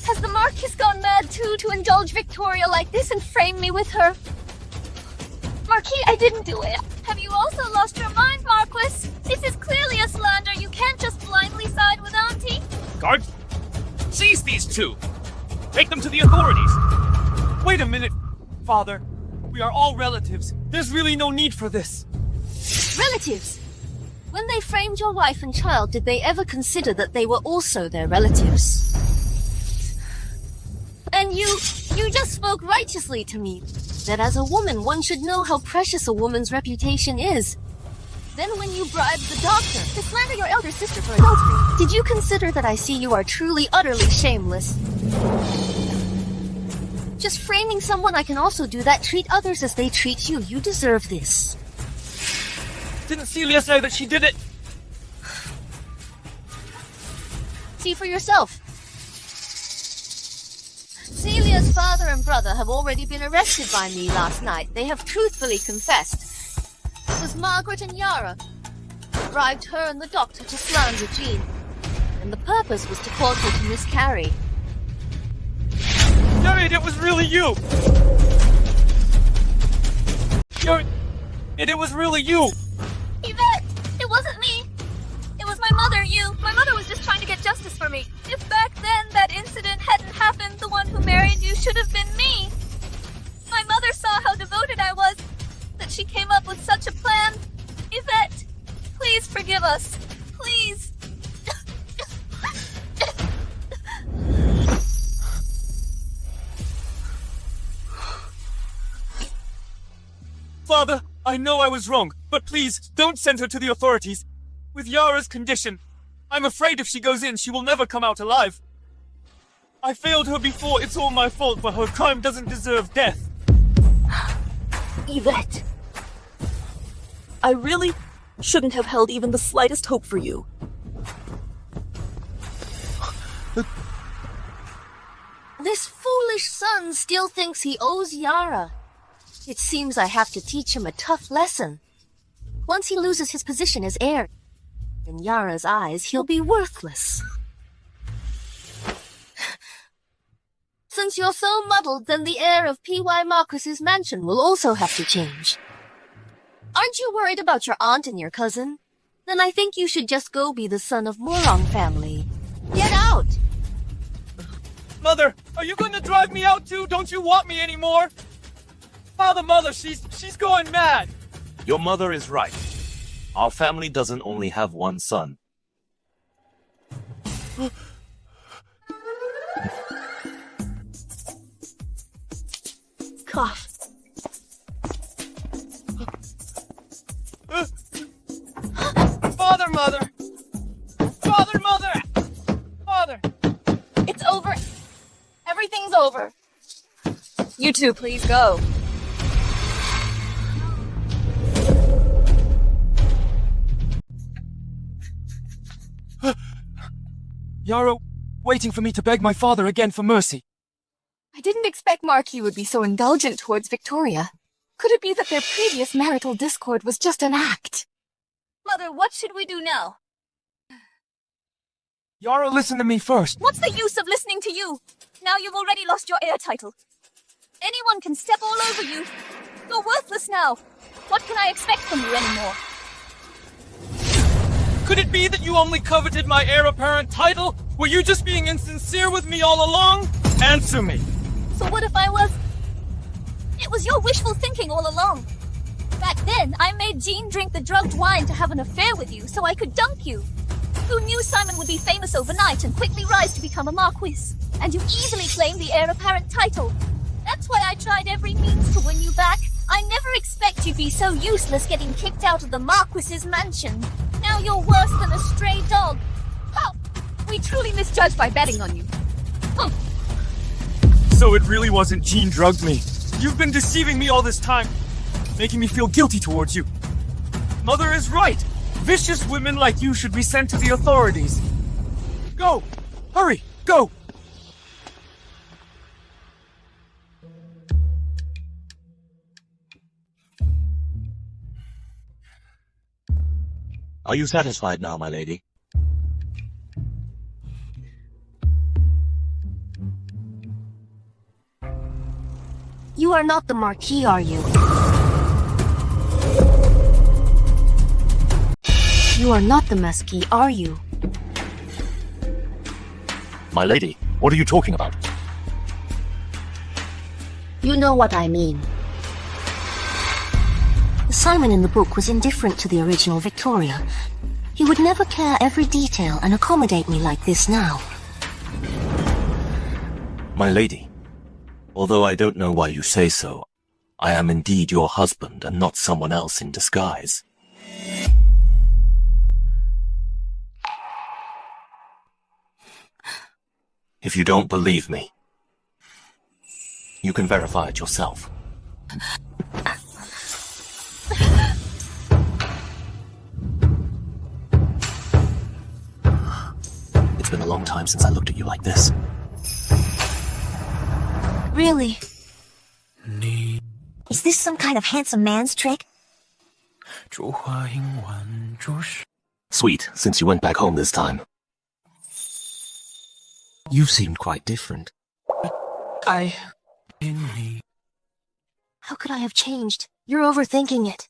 Has the Marquis gone mad too to indulge Victoria like this and frame me with her? Marquis, I didn't do it. Have you also lost your mind, Marquis? This is clearly a slander. You can't just blindly side with Auntie. Guards, seize these two. Take them to the authorities. Wait a minute, Father. We are all relatives. There's really no need for this. Relatives? When they framed your wife and child, did they ever consider that they were also their relatives? And you just spoke righteously to me, that as a woman one should know how precious a woman's reputation is. Then when you bribed the doctor to slander your elder sister for adultery, did you consider that I see you are truly, utterly shameless? Just framing someone, I can also do that. Treat others as they treat you. You deserve this. Didn't Celia say that she did it? See for yourself. Celia's father and brother have already been arrested by me last night. They have truthfully confessed. It was Margaret and Yara who bribed her and the doctor to slander Jean. And the purpose was to cause her to miscarry. Yara, it was really you! Yara, it was really you! Yvette, it wasn't me. It was my mother, you. My mother was just trying to get justice for me. If back then that incident hadn't happened, the one who married you should have been me. My mother saw how devoted I was, that she came up with such a plan. Yvette, please forgive us. Please. Father, I know I was wrong, but please, don't send her to the authorities. With Yara's condition, I'm afraid if she goes in, she will never come out alive. I failed her before, it's all my fault, but her crime doesn't deserve death. Yvette. I really shouldn't have held even the slightest hope for you. This foolish son still thinks he owes Yara. It seems I have to teach him a tough lesson. Once he loses his position as heir, in Yara's eyes, he'll be worthless. Since you're so muddled, then the heir of P.Y. Marquis's mansion will also have to change. Aren't you worried about your aunt and your cousin? Then I think you should just go be the son of Morong family. Get out! Mother, are you going to drive me out too? Don't you want me anymore? Father, Mother, she's going mad. Your mother is right. Our family doesn't only have one son. Gosh. Father, Mother! Father, Mother! Father! It's over. Everything's over. You two, please go. Yara, waiting for me to beg my father again for mercy. I didn't expect Marquis would be so indulgent towards Victoria. Could it be that their previous marital discord was just an act? Mother, what should we do now? Yara, listen to me first. What's the use of listening to you? Now you've already lost your heir title. Anyone can step all over you. You're worthless now. What can I expect from you anymore? Could it be that you only coveted my heir apparent title? Were you just being insincere with me all along? Answer me. So what if I was... It was your wishful thinking all along. Back then, I made Jean drink the drugged wine to have an affair with you so I could dunk you. Who knew Simon would be famous overnight and quickly rise to become a Marquis? And you easily claimed the heir apparent title. That's why I tried every means to win you back. I never expect you'd be so useless getting kicked out of the Marquis's mansion. Now you're worse than a stray dog. How? We truly misjudged by betting on you. So it really wasn't Jean drugged me. You've been deceiving me all this time, making me feel guilty towards you. Mother is right. Vicious women like you should be sent to the authorities. Go! Hurry! Go! Are you satisfied now, my lady? You are not the Marquis, are you? You are not the Marquis, are you? My lady, what are you talking about? You know what I mean. Simon in the book was indifferent to the original Victoria. He would never care every detail and accommodate me like this now. My lady, although I don't know why you say so, I am indeed your husband and not someone else in disguise. If you don't believe me, you can verify it yourself. It's been a long time since I looked at you like this. Really? Is this some kind of handsome man's trick? Sweet, since you went back home this time. You seemed quite different. How could I have changed? You're overthinking it.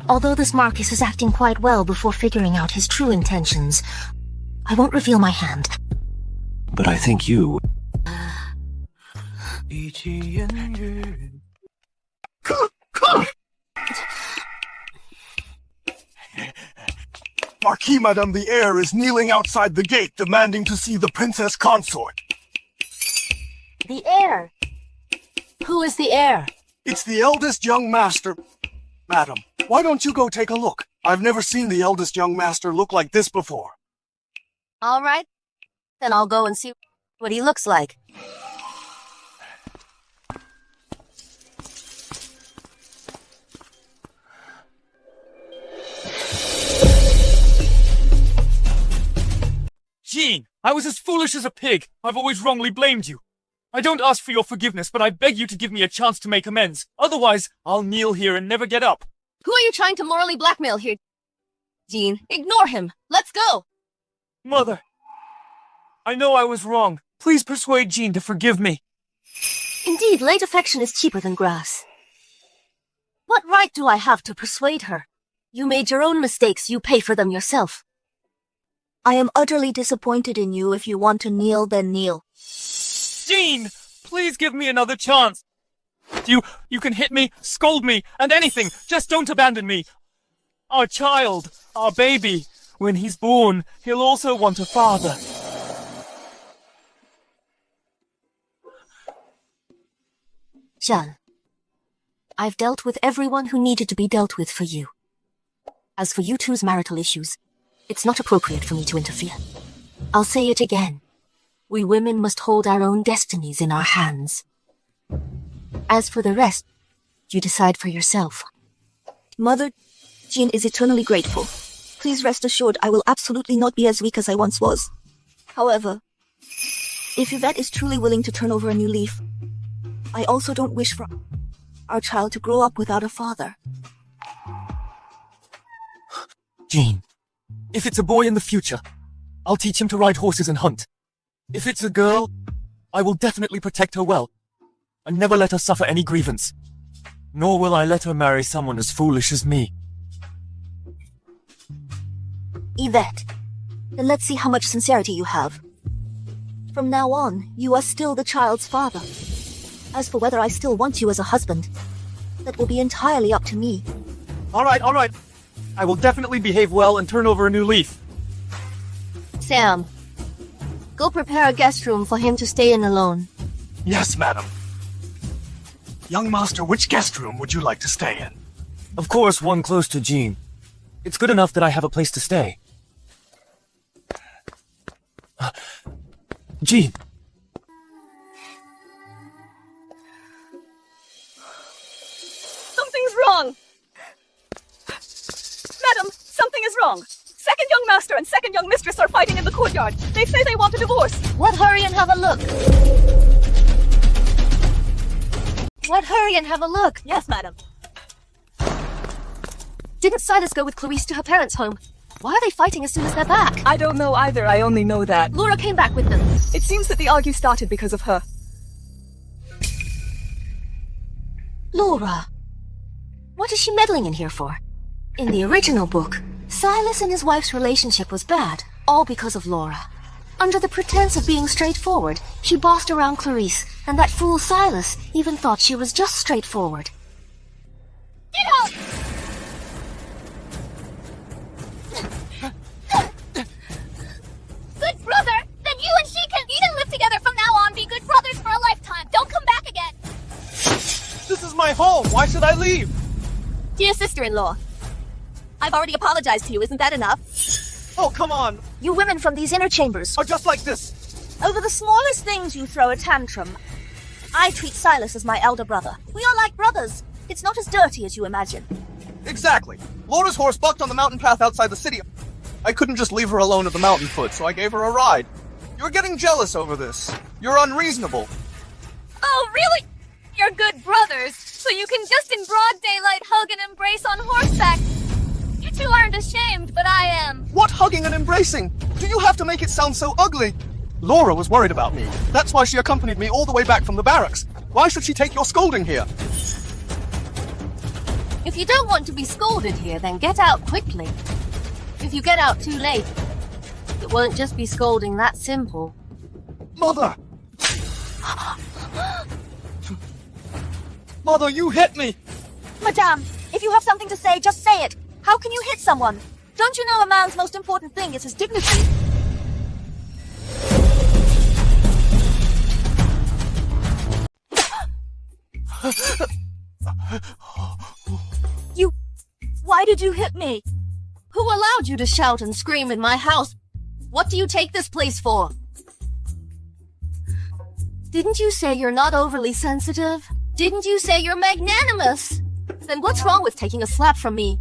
Although this Marquis is acting quite well before figuring out his true intentions, I won't reveal my hand. But I think you... Marquis Madame the heir is kneeling outside the gate demanding to see the princess consort. The heir? Who is the heir? It's the eldest young master. Madam, why don't you go take a look? I've never seen the eldest young master look like this before. All right. Then I'll go and see what he looks like. Jean, I was as foolish as a pig. I've always wrongly blamed you. I don't ask for your forgiveness, but I beg you to give me a chance to make amends. Otherwise, I'll kneel here and never get up. Who are you trying to morally blackmail here, Jean? Ignore him. Let's go. Mother, I know I was wrong. Please persuade Jean to forgive me. Indeed, late affection is cheaper than grass. What right do I have to persuade her? You made your own mistakes, you pay for them yourself. I am utterly disappointed in you. If you want to kneel, then kneel. Jean, please give me another chance. You can hit me, scold me, and anything. Just don't abandon me. Our child, our baby, when he's born, he'll also want a father. Jean, I've dealt with everyone who needed to be dealt with for you. As for you two's marital issues, it's not appropriate for me to interfere. I'll say it again. We women must hold our own destinies in our hands. As for the rest, you decide for yourself. Mother, Jean is eternally grateful. Please rest assured I will absolutely not be as weak as I once was. However, if Yvette is truly willing to turn over a new leaf, I also don't wish for our child to grow up without a father. Jean, if it's a boy in the future, I'll teach him to ride horses and hunt. If it's a girl, I will definitely protect her well, and never let her suffer any grievance. Nor will I let her marry someone as foolish as me. Yvette, then let's see how much sincerity you have. From now on, you are still the child's father. As for whether I still want you as a husband, that will be entirely up to me. All right. I will definitely behave well and turn over a new leaf. Sam, go prepare a guest room for him to stay in alone. Yes, madam. Young master, which guest room would you like to stay in? Of course, one close to Jean. It's good enough that I have a place to stay. Jean. Something's wrong! Madam, something is wrong. Second young master and second young mistress are fighting in the courtyard. They say they want a divorce. What hurry and have a look? Yes, madam. Didn't Silas go with Clarice to her parents' home? Why are they fighting as soon as they're back? I don't know either. I only know that. Laura came back with them. It seems that the argue started because of her. Laura. What is she meddling in here for? In the original book, Silas and his wife's relationship was bad, all because of Laura. Under the pretense of being straightforward, she bossed around Clarice, and that fool Silas even thought she was just straightforward. Get out! Good brother! Then you and she can live together from now on, be good brothers for a lifetime. Don't come back again! This is my home. Why should I leave? Dear sister-in-law, I've already apologized to you. Isn't that enough? Oh, come on. You women from these inner chambers Are just like this. Over the smallest things you throw a tantrum. I treat Silas as my elder brother. We are like brothers. It's not as dirty as you imagine. Exactly. Laura's horse bucked on the mountain path outside the city. I couldn't just leave her alone at the mountain foot, so I gave her a ride. You're getting jealous over this. You're unreasonable. Oh, really? You're good brothers, so you can just in broad daylight hug and embrace on horseback. You two aren't ashamed, but I am. What hugging and embracing? Do you have to make it sound so ugly? Laura was worried about me. That's why she accompanied me all the way back from the barracks. Why should she take your scolding here? If you don't want to be scolded here, then get out quickly. If you get out too late, it won't just be scolding that simple. Mother! Mother, you hit me! Madame, if you have something to say, just say it. How can you hit someone? Don't you know a man's most important thing is his dignity? Why did you hit me? Who allowed you to shout and scream in my house? What do you take this place for? Didn't you say you're not overly sensitive? Didn't you say you're magnanimous? Then what's wrong with taking a slap from me?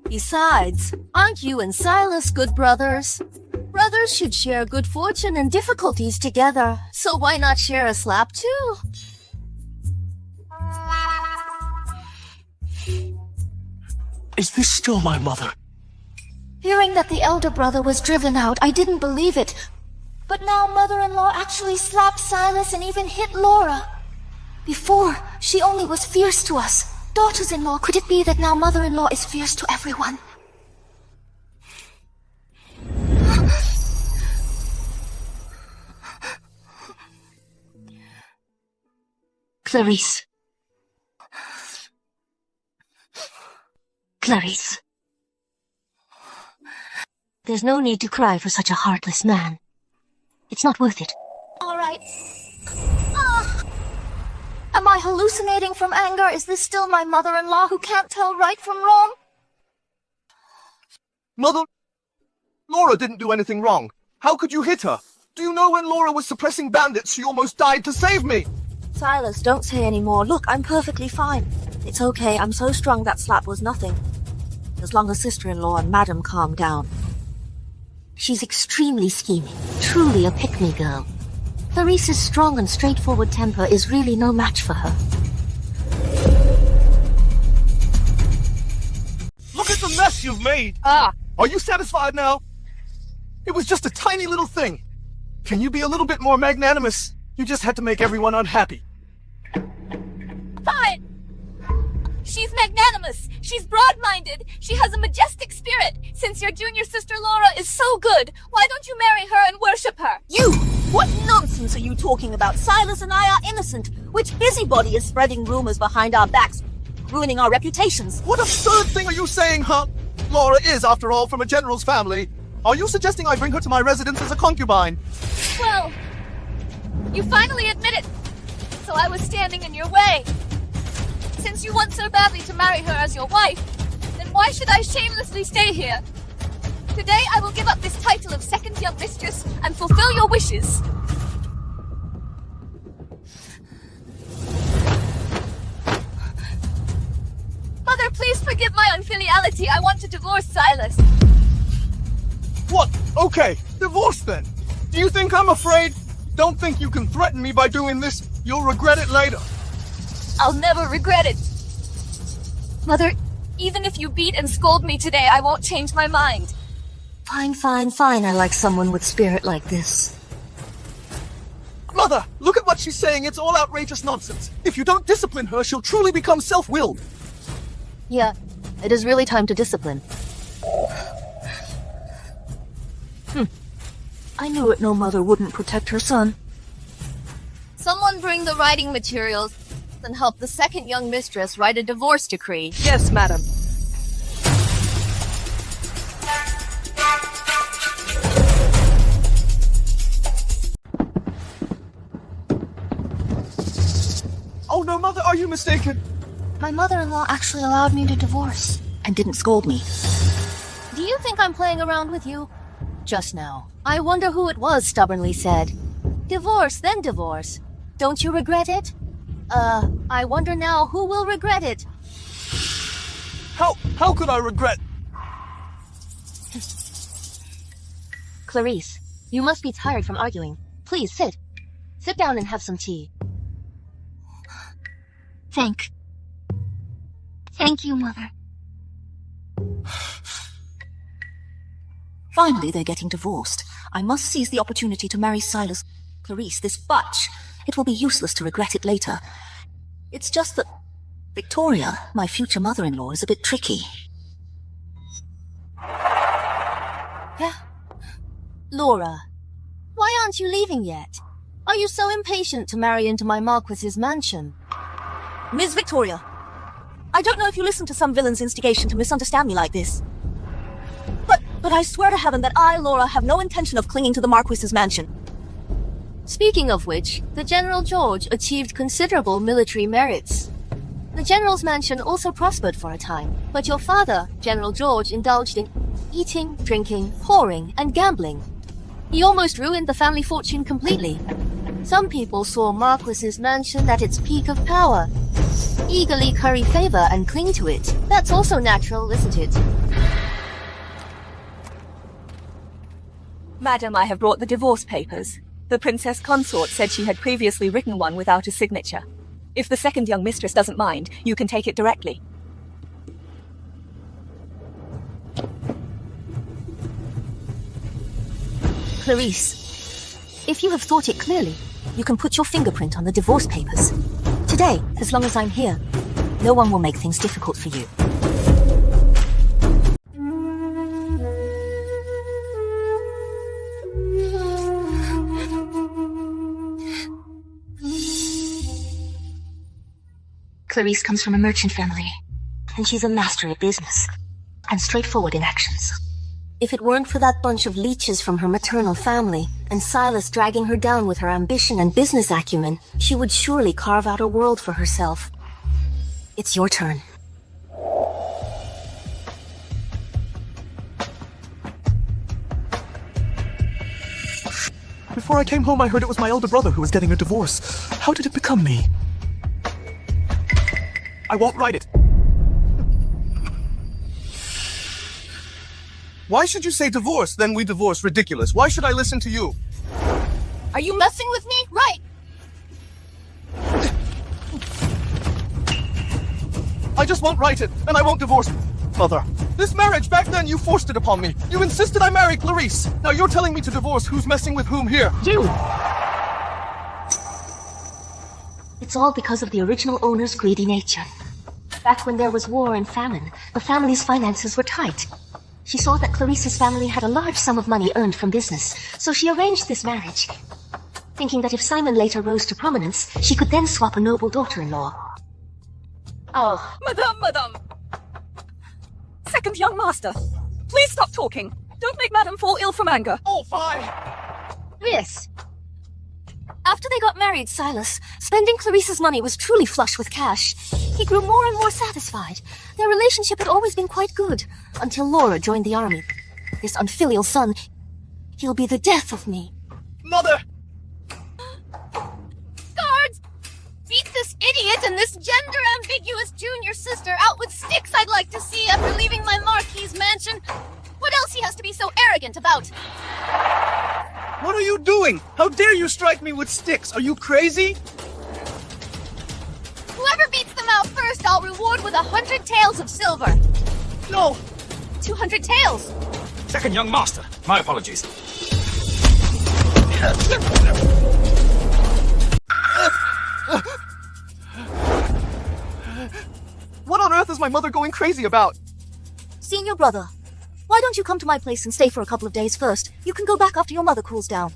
Besides, aren't you and Silas good brothers? Brothers should share good fortune and difficulties together, so why not share a slap too? Is this still my mother? Hearing that the elder brother was driven out, I didn't believe it. But now mother-in-law actually slapped Silas and even hit Laura. Before, she only was fierce to us. Daughters-in-law, could it be that now mother-in-law is fierce to everyone? Clarice. Clarice. There's no need to cry for such a heartless man. It's not worth it. All right. Am I hallucinating from anger? Is this still my mother-in-law who can't tell right from wrong? Mother... Laura didn't do anything wrong. How could you hit her? Do you know when Laura was suppressing bandits, she almost died to save me? Silas, don't say any more. Look, I'm perfectly fine. It's okay, I'm so strong that slap was nothing. As long as sister-in-law and madam calm down. She's extremely scheming, truly a pick-me girl. Clarice's strong and straightforward temper is really no match for her. Look at the mess you've made! Are you satisfied now? It was just a tiny little thing. Can you be a little bit more magnanimous? You just had to make everyone unhappy. Fine! She's magnanimous, she's broad-minded, she has a majestic spirit. Since your junior sister Laura is so good, why don't you marry her and worship her? You! What nonsense are you talking about? Silas and I are innocent. Which busybody is spreading rumors behind our backs, ruining our reputations? What absurd thing are you saying, huh? Laura is, after all, from a general's family. Are you suggesting I bring her to my residence as a concubine? Well, you finally admit it. So I was standing in your way. Since you want so badly to marry her as your wife, then why should I shamelessly stay here? Today I will give up this title of second young mistress and fulfill your wishes. Mother, please forgive my unfiliality. I want to divorce Silas. What? Okay, divorce then. Do you think I'm afraid? Don't think you can threaten me by doing this. You'll regret it later. I'll never regret it. Mother, even if you beat and scold me today, I won't change my mind. Fine, fine, fine. I like someone with spirit like this. Mother, look at what she's saying. It's all outrageous nonsense. If you don't discipline her, she'll truly become self-willed. Yeah, it is really time to discipline. I knew it, no mother wouldn't protect her son. Someone bring the writing materials and help the second young mistress write a divorce decree. Yes, madam. Oh no, Mother, are you mistaken? My mother-in-law actually allowed me to divorce. And didn't scold me. Do you think I'm playing around with you? Just now. I wonder who it was stubbornly said. Divorce, then divorce. Don't you regret it? I wonder now who will regret it. How could I regret? Clarice, you must be tired from arguing. Please, sit. Sit down and have some tea. Thank you, Mother. Finally, they're getting divorced. I must seize the opportunity to marry Silas. Clarice, this butch. It will be useless to regret it later. It's just that Victoria, my future mother-in-law, is a bit tricky. Laura, why aren't you leaving yet? Are you so impatient to marry into my Marquis's mansion? Miss Victoria, I don't know if you listened to some villain's instigation to misunderstand me like this. But I swear to heaven that I, Laura, have no intention of clinging to the Marquis's mansion. Speaking of which, the General George achieved considerable military merits. The General's mansion also prospered for a time, but your father, General George, indulged in eating, drinking, whoring, and gambling. He almost ruined the family fortune completely. Some people saw Marquis's mansion at its peak of power, eagerly curry favor and cling to it. That's also natural, isn't it? Madam, I have brought the divorce papers. The Princess Consort said she had previously written one without a signature. If the second young mistress doesn't mind, you can take it directly. Clarice, if you have thought it clearly, you can put your fingerprint on the divorce papers. Today, as long as I'm here, no one will make things difficult for you. Clarice comes from a merchant family, and she's a master at business, and straightforward in actions. If it weren't for that bunch of leeches from her maternal family, and Silas dragging her down with her ambition and business acumen, she would surely carve out a world for herself. It's your turn. Before I came home, I heard it was my older brother who was getting a divorce. How did it become me? I won't write it. Why should you say divorce, then we divorce? Ridiculous. Why should I listen to you? Are you messing with me? Right. I just won't write it, and I won't divorce Mother. This marriage, back then you forced it upon me. You insisted I marry Clarice. Now you're telling me to divorce. Who's messing with whom here? You! It's all because of the original owner's greedy nature. Back when there was war and famine, the family's finances were tight. She saw that Clarice's family had a large sum of money earned from business, so she arranged this marriage, thinking that if Simon later rose to prominence, she could then swap a noble daughter-in-law. Oh, Madame! Second young master, please stop talking. Don't make Madame fall ill from anger. Oh, fine! Yes. After they got married, Silas, spending Clarice's money was truly flush with cash. He grew more and more satisfied. Their relationship had always been quite good, until Laura joined the army. This unfilial son, he'll be the death of me. Mother! Guards! Beat this idiot and this gender-ambiguous junior sister out with sticks, I'd like to see, after leaving my Marquis' mansion. What else he has to be so arrogant about? What are you doing? How dare you strike me with sticks? Are you crazy? Whoever beats them out first, I'll reward with 100 taels of silver. No! 200 taels. Second young master, my apologies. What on earth is my mother going crazy about? Senior brother, why don't you come to my place and stay for a couple of days first? You can go back after your mother cools down.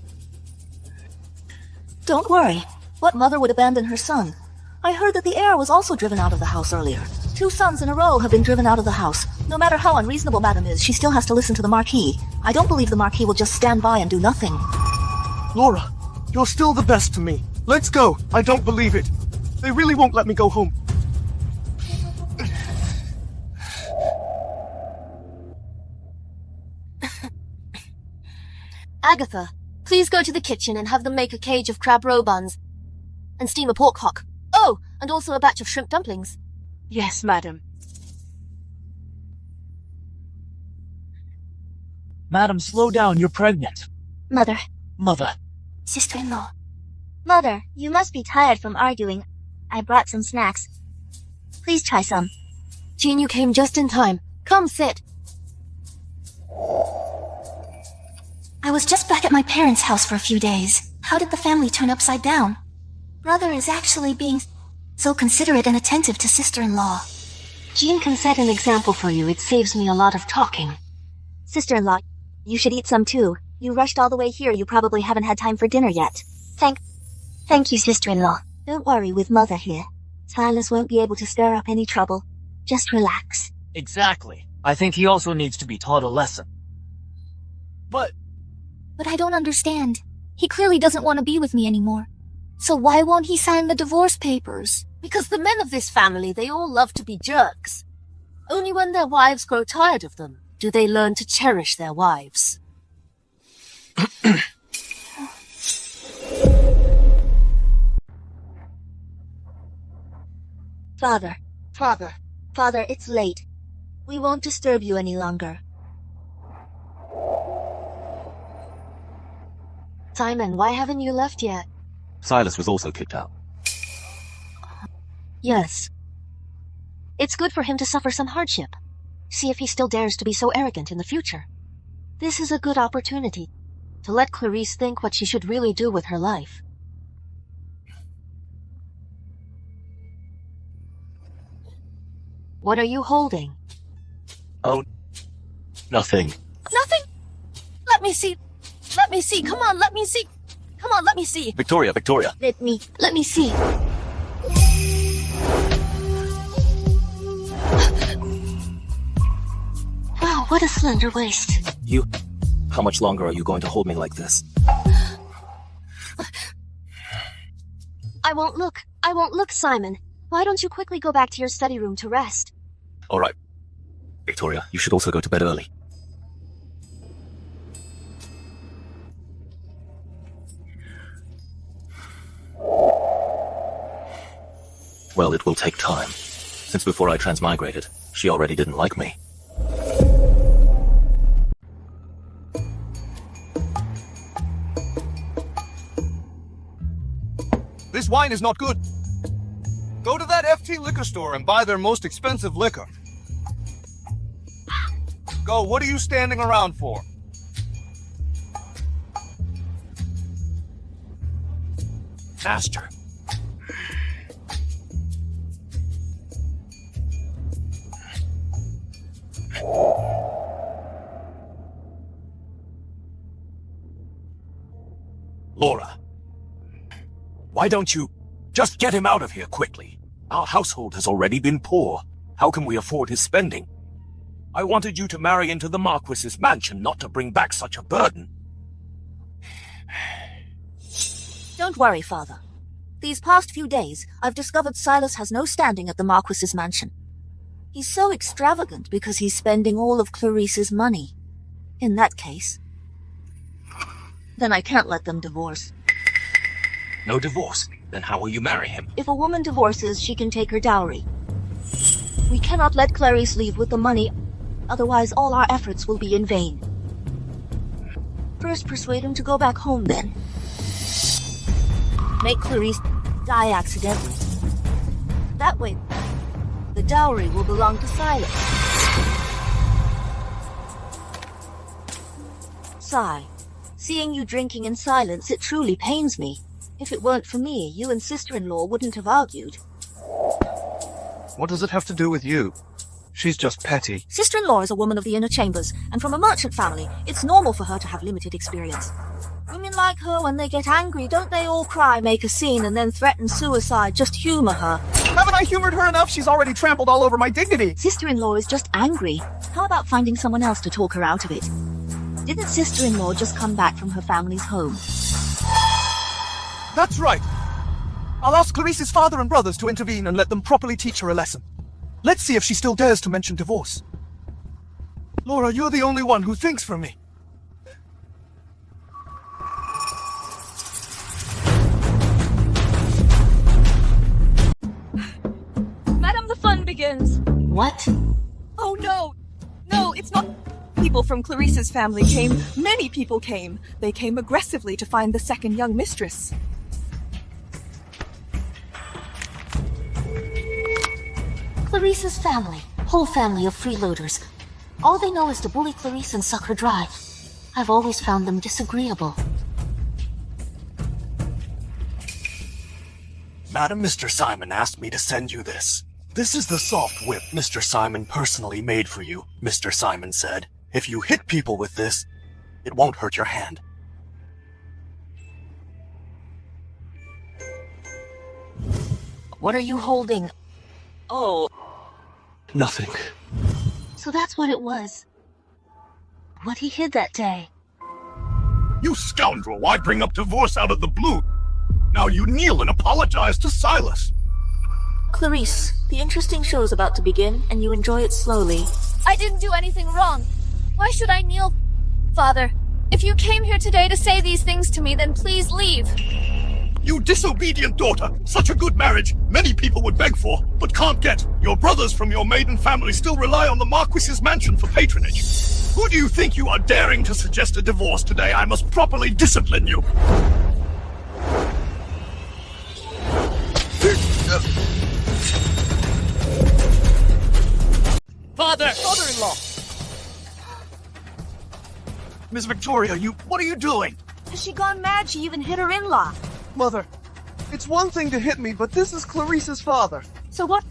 Don't worry. What mother would abandon her son? I heard that the heir was also driven out of the house earlier. 2 sons in a row have been driven out of the house. No matter how unreasonable Madame is, she still has to listen to the Marquis. I don't believe the Marquis will just stand by and do nothing. Laura, you're still the best to me. Let's go. I don't believe it. They really won't let me go home. Agatha, please go to the kitchen and have them make a cage of crab roe buns. And steam a pork hock. Oh, and also a batch of shrimp dumplings. Yes, madam. Madam, slow down, you're pregnant. Mother. Mother. Sister-in-law. Mother, you must be tired from arguing. I brought some snacks. Please try some. Jean, you came just in time. Come sit. I was just back at my parents' house for a few days. How did the family turn upside down? Brother is actually being so considerate and attentive to sister-in-law. Jean can set an example for you. It saves me a lot of talking. Sister-in-law, you should eat some too. You rushed all the way here. You probably haven't had time for dinner yet. Thank you, sister-in-law. Don't worry with Mother here. Silas won't be able to stir up any trouble. Just relax. Exactly. I think he also needs to be taught a lesson. But I don't understand. He clearly doesn't want to be with me anymore. So why won't he sign the divorce papers? Because the men of this family, they all love to be jerks. Only when their wives grow tired of them do they learn to cherish their wives. Father, it's late. We won't disturb you any longer. Simon, why haven't you left yet? Silas was also kicked out. Yes. It's good for him to suffer some hardship. See if he still dares to be so arrogant in the future. This is a good opportunity to let Clarice think what she should really do with her life. What are you holding? Oh, nothing. Nothing? Let me see. Let me see. Come on, let me see. Come on, let me see. Victoria. Let me see. Wow, what a slender waist. How much longer are you going to hold me like this? I won't look, Simon. Why don't you quickly go back to your study room to rest? All right. Victoria, you should also go to bed early. Well, it will take time. Since before I transmigrated, she already didn't like me. This wine is not good. Go to that FT liquor store and buy their most expensive liquor. Go, what are you standing around for? Master. Laura. Why don't you just get him out of here quickly? Our household has already been poor. How can we afford his spending? I wanted you to marry into the Marquis's mansion, not to bring back such a burden. Don't worry, Father. These past few days, I've discovered Silas has no standing at the Marquis's mansion. He's so extravagant because he's spending all of Clarice's money. In that case, then I can't let them divorce. No divorce? Then how will you marry him? If a woman divorces, she can take her dowry. We cannot let Clarice leave with the money, otherwise all our efforts will be in vain. First persuade him to go back home then. Make Clarice die accidentally. That way, the dowry will belong to Silas. Sigh. Seeing you drinking in silence, it truly pains me. If it weren't for me, you and sister-in-law wouldn't have argued. What does it have to do with you? She's just petty. Sister-in-law is a woman of the inner chambers, and from a merchant family, it's normal for her to have limited experience. Women like her, when they get angry, don't they all cry, make a scene, and then threaten suicide? Just humor her. Haven't I humored her enough? She's already trampled all over my dignity. Sister-in-law is just angry. How about finding someone else to talk her out of it? Didn't sister-in-law just come back from her family's home? That's right. I'll ask Clarice's father and brothers to intervene and let them properly teach her a lesson. Let's see if she still dares to mention divorce. Laura, you're the only one who thinks for me. Madam, the fun begins. What? Oh no! No, it's not. People from Clarice's family came. Many people came. They came aggressively to find the second young mistress. Clarice's family. Whole family of freeloaders. All they know is to bully Clarice and suck her dry. I've always found them disagreeable. Madam, Mr. Simon asked me to send you this. This is the soft whip Mr. Simon personally made for you, Mr. Simon said. If you hit people with this, it won't hurt your hand. What are you holding? Oh. Nothing. So that's what it was. What he hid that day. You scoundrel, why bring up divorce out of the blue? Now you kneel and apologize to Silas. Clarice, the interesting show's about to begin, and you enjoy it slowly. I didn't do anything wrong. Why should I kneel? Father, if you came here today to say these things to me, then please leave. You disobedient daughter! Such a good marriage, many people would beg for, but can't get. Your brothers from your maiden family still rely on the Marquis's mansion for patronage. Who do you think you are daring to suggest a divorce today? I must properly discipline you. Father-in-law! Miss Victoria, what are you doing? Has she gone mad? She even hit her in-law. Mother, it's one thing to hit me, but this is Clarice's father. So what?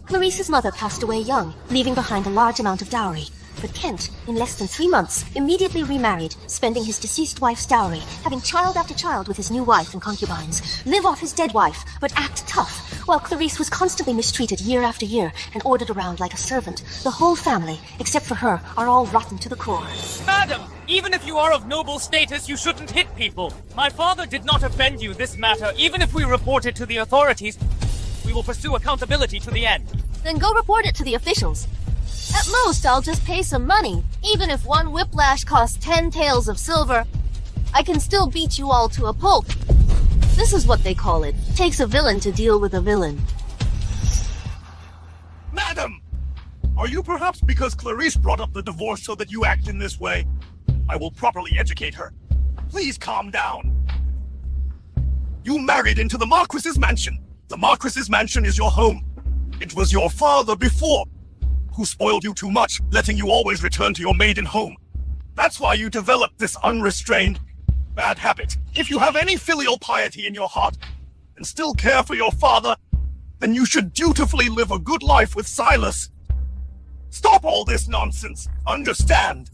Clarice's mother passed away young, leaving behind a large amount of dowry. But Kent, in less than 3 months, immediately remarried, spending his deceased wife's dowry, having child after child with his new wife and concubines, live off his dead wife, but act tough, while Clarice was constantly mistreated year after year and ordered around like a servant. The whole family, except for her, are all rotten to the core. Madam, even if you are of noble status, you shouldn't hit people. My father did not offend you this matter. Even if we report it to the authorities, we will pursue accountability to the end. Then go report it to the officials. At most, I'll just pay some money. Even if one whiplash costs 10 taels of silver, I can still beat you all to a pulp. This is what they call it. Takes a villain to deal with a villain. Madam! Are you perhaps because Clarice brought up the divorce so that you act in this way? I will properly educate her. Please calm down. You married into the Marquis's mansion. The Marquis's mansion is your home. It was your father before who spoiled you too much, letting you always return to your maiden home. That's why you developed this unrestrained, bad habit. If you have any filial piety in your heart and still care for your father, then you should dutifully live a good life with Silas. Stop all this nonsense. Understand?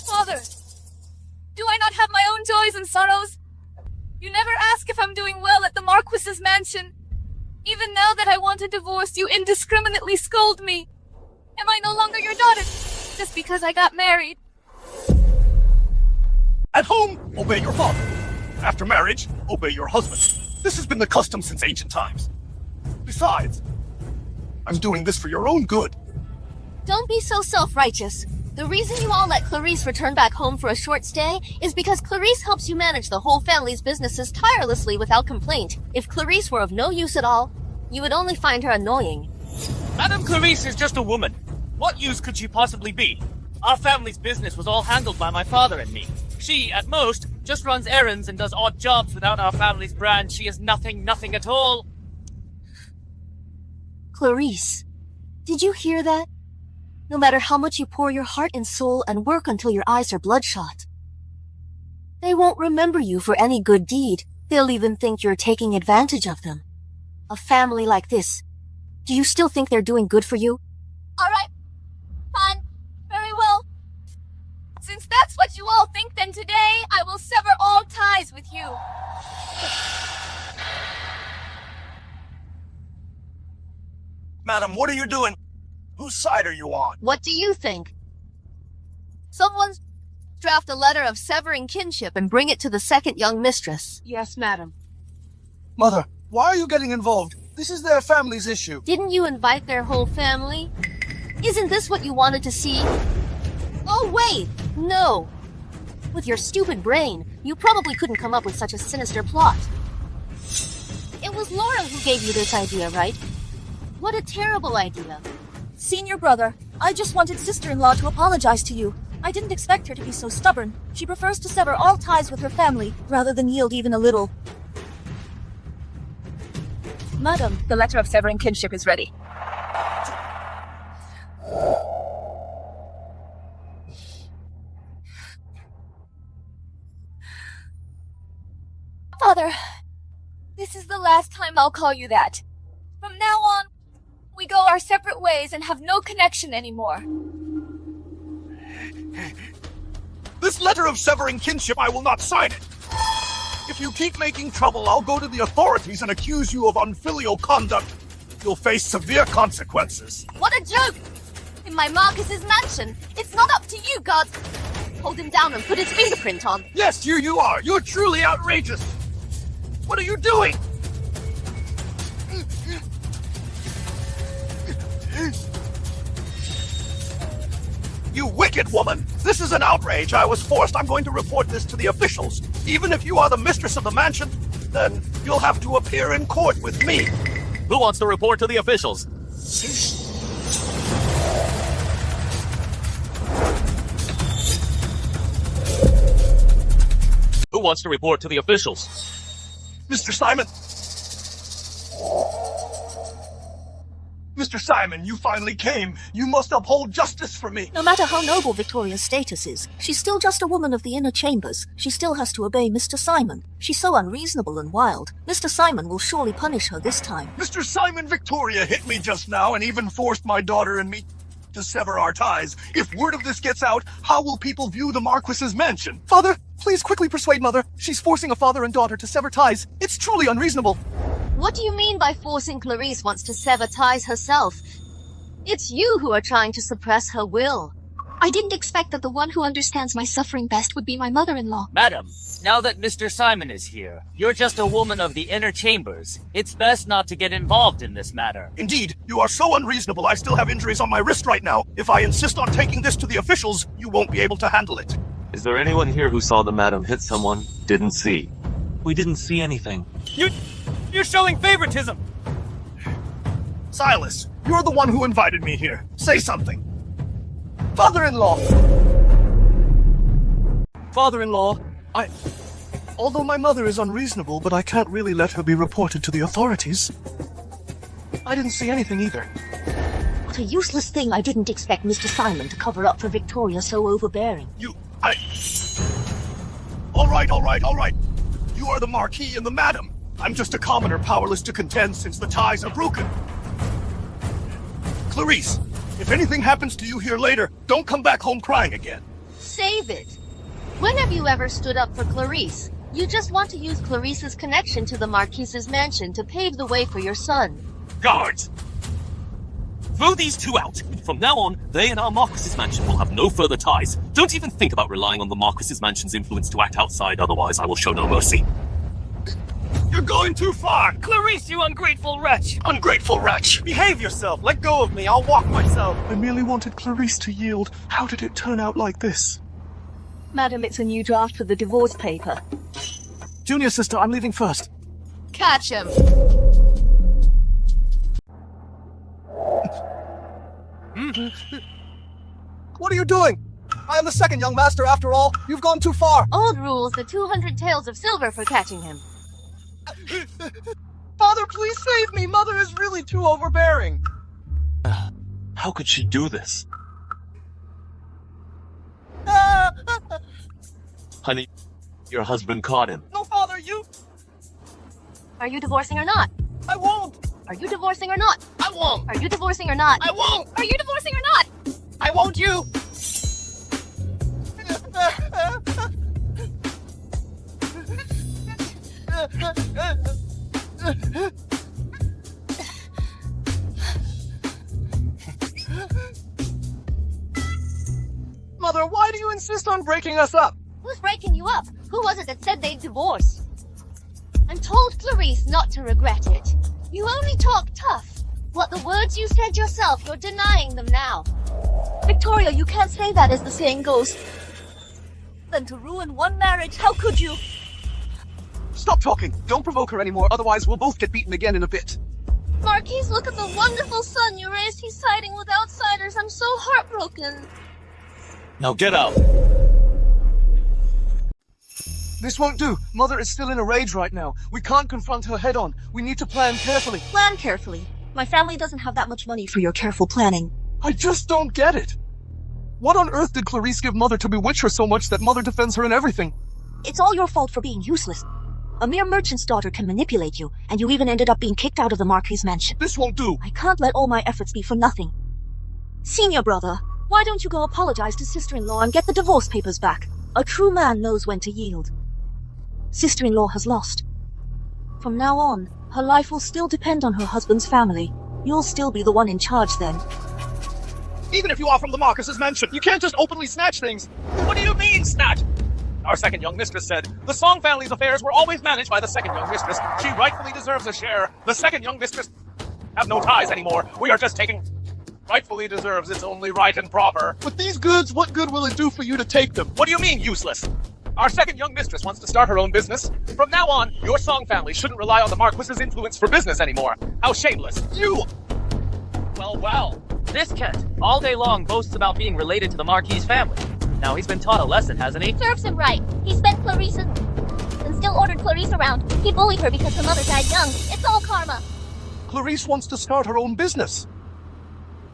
Father, do I not have my own joys and sorrows? You never ask if I'm doing well at the Marquis's mansion. Even now that I want a divorce, you indiscriminately scold me. Am I no longer your daughter just because I got married? At home, obey your father. After marriage, obey your husband. This has been the custom since ancient times. Besides, I'm doing this for your own good. Don't be so self-righteous. The reason you all let Clarice return back home for a short stay is because Clarice helps you manage the whole family's businesses tirelessly without complaint. If Clarice were of no use at all, you would only find her annoying. Madame Clarice is just a woman. What use could she possibly be? Our family's business was all handled by my father and me. She, at most, just runs errands and does odd jobs without our family's brand. She is nothing at all. Clarice, did you hear that? No matter how much you pour your heart and soul and work until your eyes are bloodshot, they won't remember you for any good deed. They'll even think you're taking advantage of them. A family like this, do you still think they're doing good for you? Alright, fine, very well. Since that's what you all think, then today I will sever all ties with you. Madam, what are you doing? Whose side are you on? What do you think? Someone draft a letter of severing kinship and bring it to the second young mistress. Yes, madam. Mother, why are you getting involved? This is their family's issue. Didn't you invite their whole family? Isn't this what you wanted to see? Oh, wait! No! With your stupid brain, you probably couldn't come up with such a sinister plot. It was Laura who gave you this idea, right? What a terrible idea. Senior brother, I just wanted sister-in-law to apologize to you. I didn't expect her to be so stubborn. She prefers to sever all ties with her family, rather than yield even a little. Madam, the letter of severing kinship is ready. Father, this is the last time I'll call you that. From now on, we go our separate ways and have no connection anymore. This letter of severing kinship, I will not sign it. If you keep making trouble, I'll go to the authorities and accuse you of unfilial conduct. You'll face severe consequences. What a joke! In my Marcus's mansion, it's not up to you, gods. Hold him down and put his fingerprint on. Yes, you are. You're truly outrageous. What are you doing? You wicked woman! This is an outrage. I was forced. I'm going to report this to the officials. Even if you are the mistress of the mansion, then you'll have to appear in court with me. Who wants to report to the officials? Who wants to report to the officials? Mr. Simon! Mr. Simon, you finally came. You must uphold justice for me. No matter how noble Victoria's status is, she's still just a woman of the inner chambers. She still has to obey Mr. Simon. She's so unreasonable and wild. Mr. Simon will surely punish her this time. Mr. Simon, Victoria hit me just now and even forced my daughter and me to sever our ties. If word of this gets out, how will people view the Marquis's mansion? Father, please quickly persuade Mother. She's forcing a father and daughter to sever ties. It's truly unreasonable. What do you mean by forcing Clarice wants to sever ties herself? It's you who are trying to suppress her will. I didn't expect that the one who understands my suffering best would be my mother-in-law. Madam, now that Mr. Simon is here, you're just a woman of the inner chambers. It's best not to get involved in this matter. Indeed, you are so unreasonable. I still have injuries on my wrist right now. If I insist on taking this to the officials, you won't be able to handle it. Is there anyone here who saw the madam hit someone? Didn't see. We didn't see anything. You're showing favoritism! Silas, you're the one who invited me here. Say something. Father-in-law! Father-in-law, although my mother is unreasonable, but I can't really let her be reported to the authorities. I didn't see anything either. What a useless thing. I didn't expect Mr. Simon to cover up for Victoria so overbearing. All right. You are the Marquis and the Madam. I'm just a commoner powerless to contend since the ties are broken. Clarice, if anything happens to you here later, don't come back home crying again. Save it. When have you ever stood up for Clarice? You just want to use Clarice's connection to the Marquis's mansion to pave the way for your son. Guards! Throw these two out. From now on, they and our Marquis's mansion will have no further ties. Don't even think about relying on the Marquis's mansion's influence to act outside, otherwise I will show no mercy. You're going too far! Clarice, you ungrateful wretch! Ungrateful wretch! Behave yourself! Let go of me! I'll walk myself! I merely wanted Clarice to yield. How did it turn out like this? Madam, it's a new draft for the divorce paper. Junior sister, I'm leaving first. Catch him! What are you doing? I am the second young master after all. You've gone too far. Old rules, the 200 taels of silver for catching him. Father, please save me. Mother is really too overbearing. How could she do this? Honey, your husband caught him. No, Father, you... Are you divorcing or not? I won't. Are you divorcing or not? I won't. Are you divorcing or not? I won't. Are you divorcing or not? I won't you. Mother, why do you insist on breaking us up? Who's breaking you up? Who was it that said they'd divorce? I'm told Clarice not to regret it. You only talk tough. What the words you said yourself, you're denying them now. Victoria, you can't say that as the saying goes. Then to ruin one marriage, how could you? Stop talking. Don't provoke her anymore, otherwise we'll both get beaten again in a bit. Marquis, look at the wonderful son you raised. He's siding with outsiders. I'm so heartbroken. Now get out. This won't do. Mother is still in a rage right now. We can't confront her head on. We need to plan carefully. Plan carefully. My family doesn't have that much money for your careful planning. I just don't get it. What on earth did Clarice give Mother to bewitch her so much that Mother defends her in everything? It's all your fault for being useless. A mere merchant's daughter can manipulate you, and you even ended up being kicked out of the Marquis' mansion. This won't do. I can't let all my efforts be for nothing. Senior brother, why don't you go apologize to sister-in-law and get the divorce papers back? A true man knows when to yield. Sister-in-law has lost. From now on, her life will still depend on her husband's family. You'll still be the one in charge then. Even if you are from the Marquis's mansion, you can't just openly snatch things. What do you mean, snatch? Our second young mistress said, the Song family's affairs were always managed by the second young mistress. She rightfully deserves a share. The second young mistress have no ties anymore. We are just taking... Rightfully deserves its only right and proper. With these goods, what good will it do for you to take them? What do you mean, useless? Our second young mistress wants to start her own business. From now on, your Song family shouldn't rely on the Marquis's influence for business anymore. How shameless. You... Well. This Kent, all day long, boasts about being related to the Marquis family. Now he's been taught a lesson, hasn't he? Serves him right. He spent Clarice and still ordered Clarice around. He bullied her because her mother died young. It's all karma. Clarice wants to start her own business.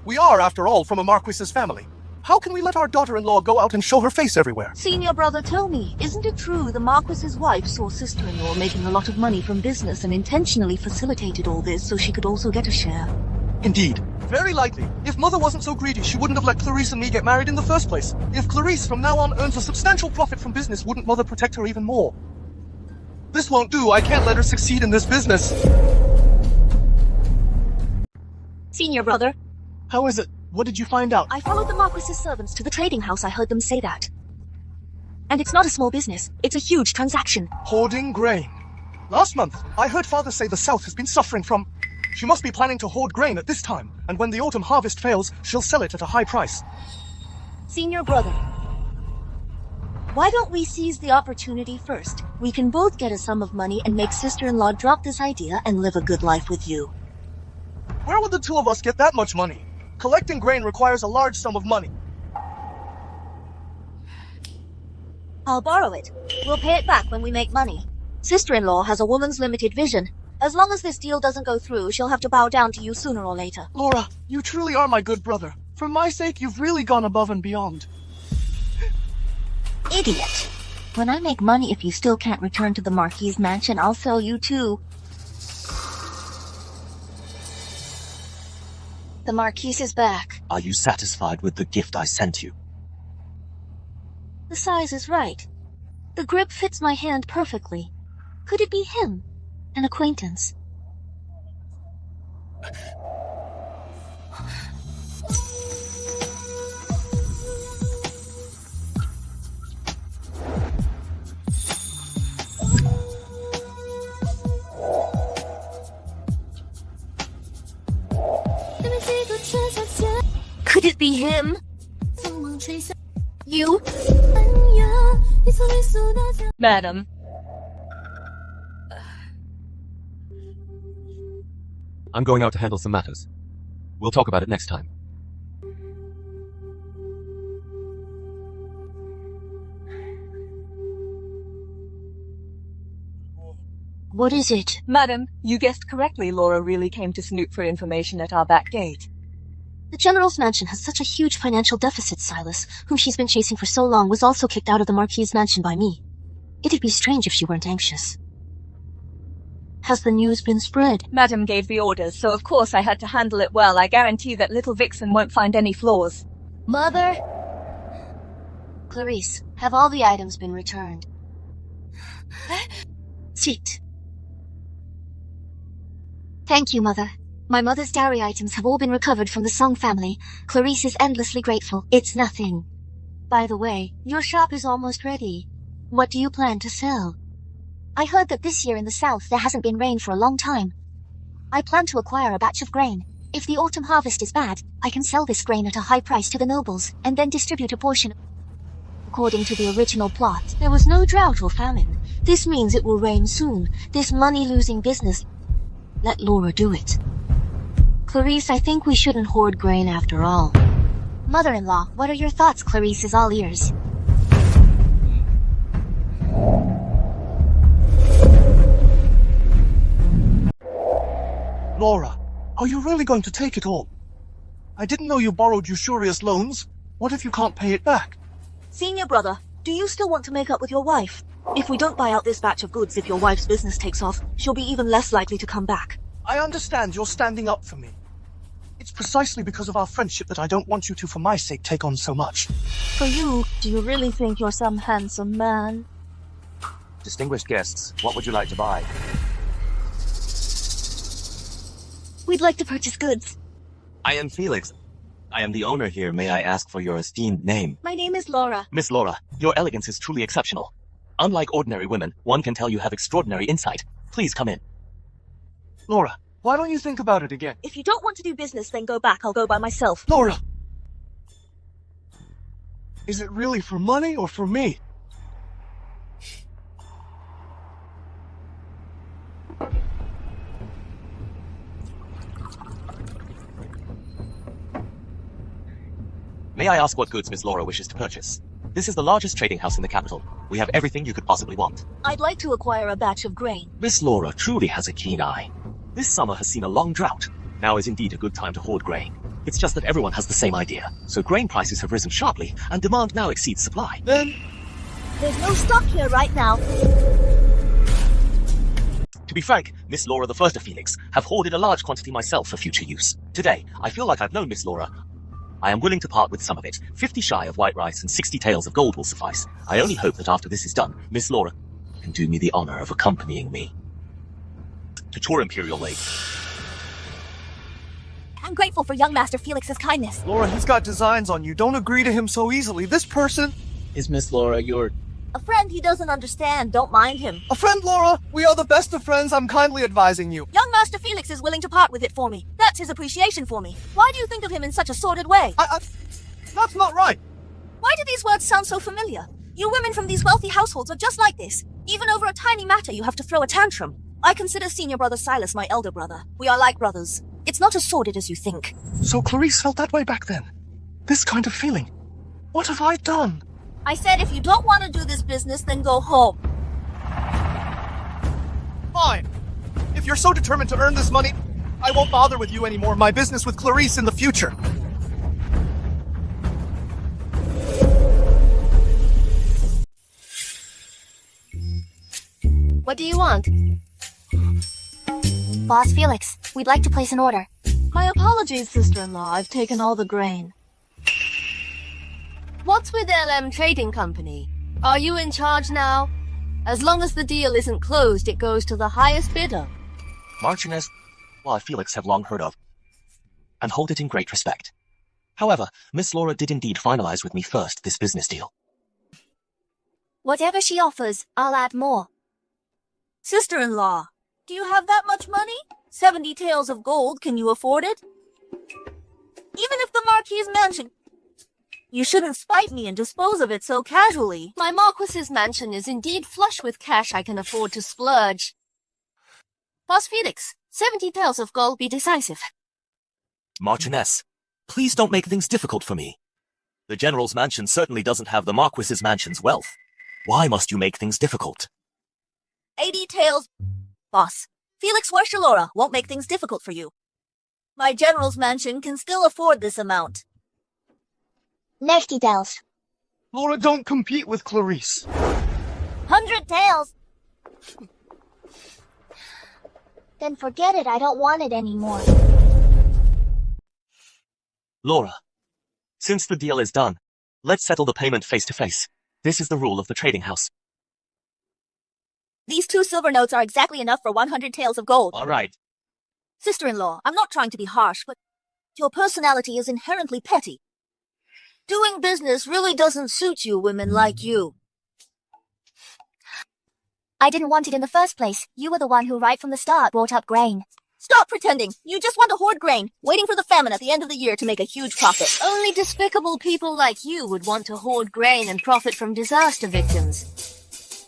We are, after all, from a Marquis's family. How can we let our daughter-in-law go out and show her face everywhere? Senior brother, tell me, isn't it true the Marquis's wife saw sister-in-law making a lot of money from business and intentionally facilitated all this so she could also get a share? Indeed. Very likely. If Mother wasn't so greedy, she wouldn't have let Clarice and me get married in the first place. If Clarice from now on earns a substantial profit from business, wouldn't Mother protect her even more? This won't do. I can't let her succeed in this business. Senior brother. How is it? What did you find out? I followed the Marquis's servants to the trading house. I heard them say that. And it's not a small business. It's a huge transaction. Hoarding grain. Last month, I heard Father say the South has been suffering from... She must be planning to hoard grain at this time, and when the autumn harvest fails, she'll sell it at a high price. Senior brother, why don't we seize the opportunity first? We can both get a sum of money and make sister-in-law drop this idea and live a good life with you. Where would the two of us get that much money? Collecting grain requires a large sum of money. I'll borrow it. We'll pay it back when we make money. Sister-in-law has a woman's limited vision. As long as this deal doesn't go through, she'll have to bow down to you sooner or later. Laura, you truly are my good brother. For my sake, you've really gone above and beyond. Idiot. When I make money, if you still can't return to the Marquis' mansion, I'll sell you too. The Marquis is back. Are you satisfied with the gift I sent you? The size is right. The grip fits my hand perfectly. Could it be him? An acquaintance? Could it be him? You? Madam. I'm going out to handle some matters. We'll talk about it next time. What is it? Madam, you guessed correctly. Laura really came to snoop for information at our back gate. The General's mansion has such a huge financial deficit. Silas, whom she's been chasing for so long, was also kicked out of the Marquis' mansion by me. It'd be strange if she weren't anxious. Has the news been spread? Madam gave the orders, so of course I had to handle it well. I guarantee that little Vixen won't find any flaws. Mother? Clarice, have all the items been returned? Sit. Thank you, Mother. My mother's dowry items have all been recovered from the Song family. Clarice is endlessly grateful. It's nothing. By the way, your shop is almost ready. What do you plan to sell? I heard that this year in the south there hasn't been rain for a long time. I plan to acquire a batch of grain. If the autumn harvest is bad, I can sell this grain at a high price to the nobles, and then distribute a portion according to the original plot. There was no drought or famine. This means it will rain soon. This money-losing business. Let Laura do it. Clarice, I think we shouldn't hoard grain after all. Mother-in-law, what are your thoughts? Clarice is all ears. Laura, are you really going to take it all? I didn't know you borrowed usurious loans. What if you can't pay it back? Senior brother, do you still want to make up with your wife? If we don't buy out this batch of goods, if your wife's business takes off, she'll be even less likely to come back. I understand you're standing up for me. It's precisely because of our friendship that I don't want you to, for my sake, take on so much. For you, do you really think you're some handsome man? Distinguished guests, what would you like to buy? We'd like to purchase goods. I am Felix. I am the owner here. May I ask for your esteemed name? My name is Laura. Miss Laura, your elegance is truly exceptional. Unlike ordinary women, one can tell you have extraordinary insight. Please come in. Laura, why don't you think about it again? If you don't want to do business, then go back. I'll go by myself. Laura! Is it really for money or for me? May I ask what goods Miss Laura wishes to purchase? This is the largest trading house in the capital. We have everything you could possibly want. I'd like to acquire a batch of grain. Miss Laura truly has a keen eye. This summer has seen a long drought. Now is indeed a good time to hoard grain. It's just that everyone has the same idea. So grain prices have risen sharply, and demand now exceeds supply. Then... There's no stock here right now. To be frank, Miss Laura the First of Felix, have hoarded a large quantity myself for future use. Today, I feel like I've known Miss Laura. I am willing to part with some of it. 50 shy of white rice and 60 taels of gold will suffice. I only hope that after this is done, Miss Laura can do me the honor of accompanying me to tour Imperial Lake. I'm grateful for young Master Felix's kindness. Laura, he's got designs on you. Don't agree to him so easily. This person... Is Miss Laura your... A friend he doesn't understand. Don't mind him. A friend, Laura! We are the best of friends. I'm kindly advising you. Young Master Felix is willing to part with it for me. That's his appreciation for me. Why do you think of him in such a sordid way? That's not right. Why do these words sound so familiar? You women from these wealthy households are just like this. Even over a tiny matter, you have to throw a tantrum. I consider senior brother Silas my elder brother. We are like brothers. It's not as sordid as you think. So Clarice felt that way back then? This kind of feeling? What have I done? I said if you don't want to do this business, then go home. Fine. If you're so determined to earn this money, I won't bother with you anymore. My business with Clarice in the future. What do you want? Boss Felix, we'd like to place an order. My apologies, sister-in-law. I've taken all the grain. What's with LM Trading Company? Are you in charge now? As long as the deal isn't closed, it goes to the highest bidder. Marchioness, I Felix have long heard of, and hold it in great respect. However, Miss Laura did indeed finalize with me first this business deal. Whatever she offers, I'll add more. Sister-in-law, do you have that much money? 70 taels of gold, can you afford it? Even if the Marquis' mansion... You shouldn't spite me and dispose of it so casually. My Marquis's mansion is indeed flush with cash I can afford to splurge. Boss Felix, 70 taels of gold be decisive. Marchioness, please don't make things difficult for me. The General's mansion certainly doesn't have the Marquis's mansion's wealth. Why must you make things difficult? 80 taels... Boss, Felix Laura won't make things difficult for you. My General's mansion can still afford this amount. 90 taels. Laura, don't compete with Clarice. 100 taels. Then forget it, I don't want it anymore. Laura, since the deal is done, let's settle the payment face to face. This is the rule of the trading house. These 2 silver notes are exactly enough for 100 taels of gold. All right. Sister-in-law, I'm not trying to be harsh, but your personality is inherently petty. Doing business really doesn't suit you women like you. I didn't want it in the first place. You were the one who right from the start brought up grain. Stop pretending. You just want to hoard grain, waiting for the famine at the end of the year to make a huge profit. Only despicable people like you would want to hoard grain and profit from disaster victims.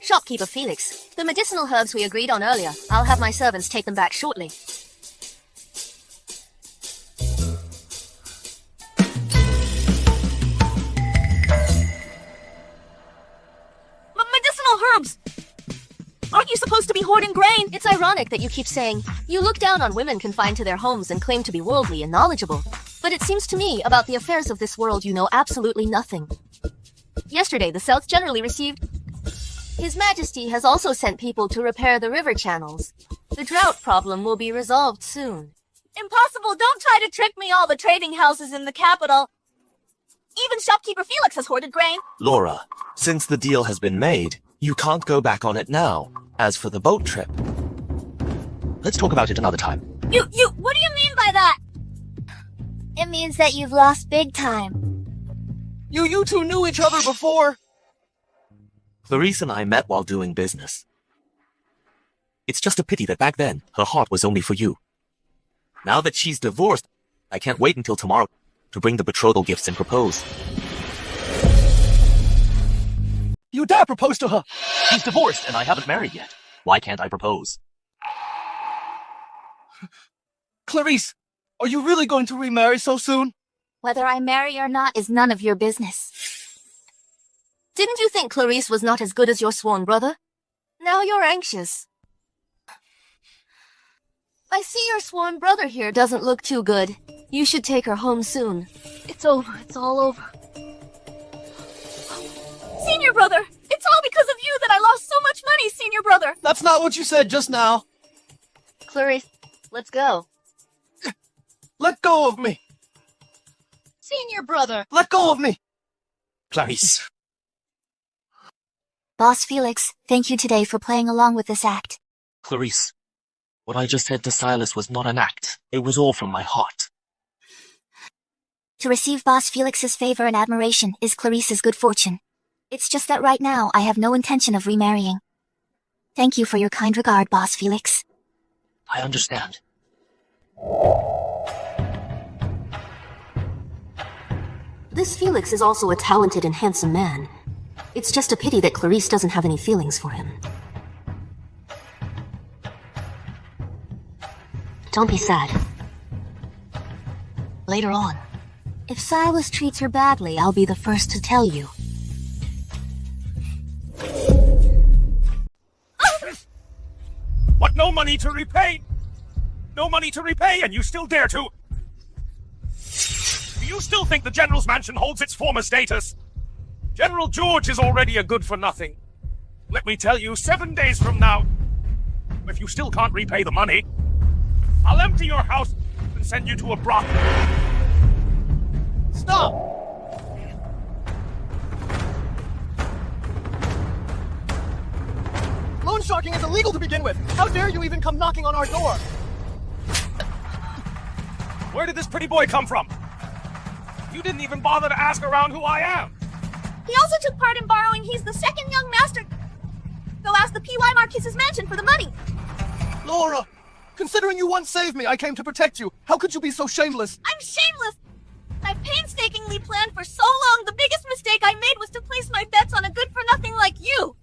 Shopkeeper Felix, the medicinal herbs we agreed on earlier, I'll have my servants take them back shortly. Medicinal herbs! Aren't you supposed to be hoarding grain? It's ironic that you keep saying, you look down on women confined to their homes and claim to be worldly and knowledgeable. But it seems to me, about the affairs of this world, you know absolutely nothing. Yesterday, the South generally received... His Majesty has also sent people to repair the river channels. The drought problem will be resolved soon. Impossible! Don't try to trick me, all the trading houses in the capital. Even shopkeeper Felix has hoarded grain. Laura, since the deal has been made, you can't go back on it now. As for the boat trip, let's talk about it another time. What do you mean by that? It means that you've lost big time. You two knew each other before. Clarice and I met while doing business. It's just a pity that back then, her heart was only for you. Now that she's divorced, I can't wait until tomorrow to bring the betrothal gifts and propose. You dare propose to her? She's divorced and I haven't married yet. Why can't I propose? Clarice, are you really going to remarry so soon? Whether I marry or not is none of your business. Didn't you think Clarice was not as good as your sworn brother? Now you're anxious. I see your sworn brother here doesn't look too good. You should take her home soon. It's over. It's all over. Senior brother! It's all because of you that I lost so much money, senior brother! That's not what you said just now. Clarice, let's go. Let go of me. Senior brother! Let go of me. Clarice. Boss Felix, thank you today for playing along with this act. Clarice, what I just said to Silas was not an act. It was all from my heart. To receive Boss Felix's favor and admiration is Clarice's good fortune. It's just that right now I have no intention of remarrying. Thank you for your kind regard, Boss Felix. I understand. This Felix is also a talented and handsome man. It's just a pity that Clarice doesn't have any feelings for him. Don't be sad. Later on, if Silas treats her badly, I'll be the first to tell you. What, no money to repay? No money to repay, and you still dare to? Do you still think the General's mansion holds its former status? General George is already a good-for-nothing. Let me tell you, 7 days from now, if you still can't repay the money, I'll empty your house and send you to a brothel. Stop! Loan sharking is illegal to begin with. How dare you even come knocking on our door? Where did this pretty boy come from? You didn't even bother to ask around who I am. He also took part in borrowing. He's the second young master. Go ask the P.Y. Marquis's mansion for the money. Laura, considering you once saved me, I came to protect you. How could you be so shameless? I'm shameless. I've painstakingly planned for so long. The biggest mistake I made was to place my bets on a good-for-nothing like you.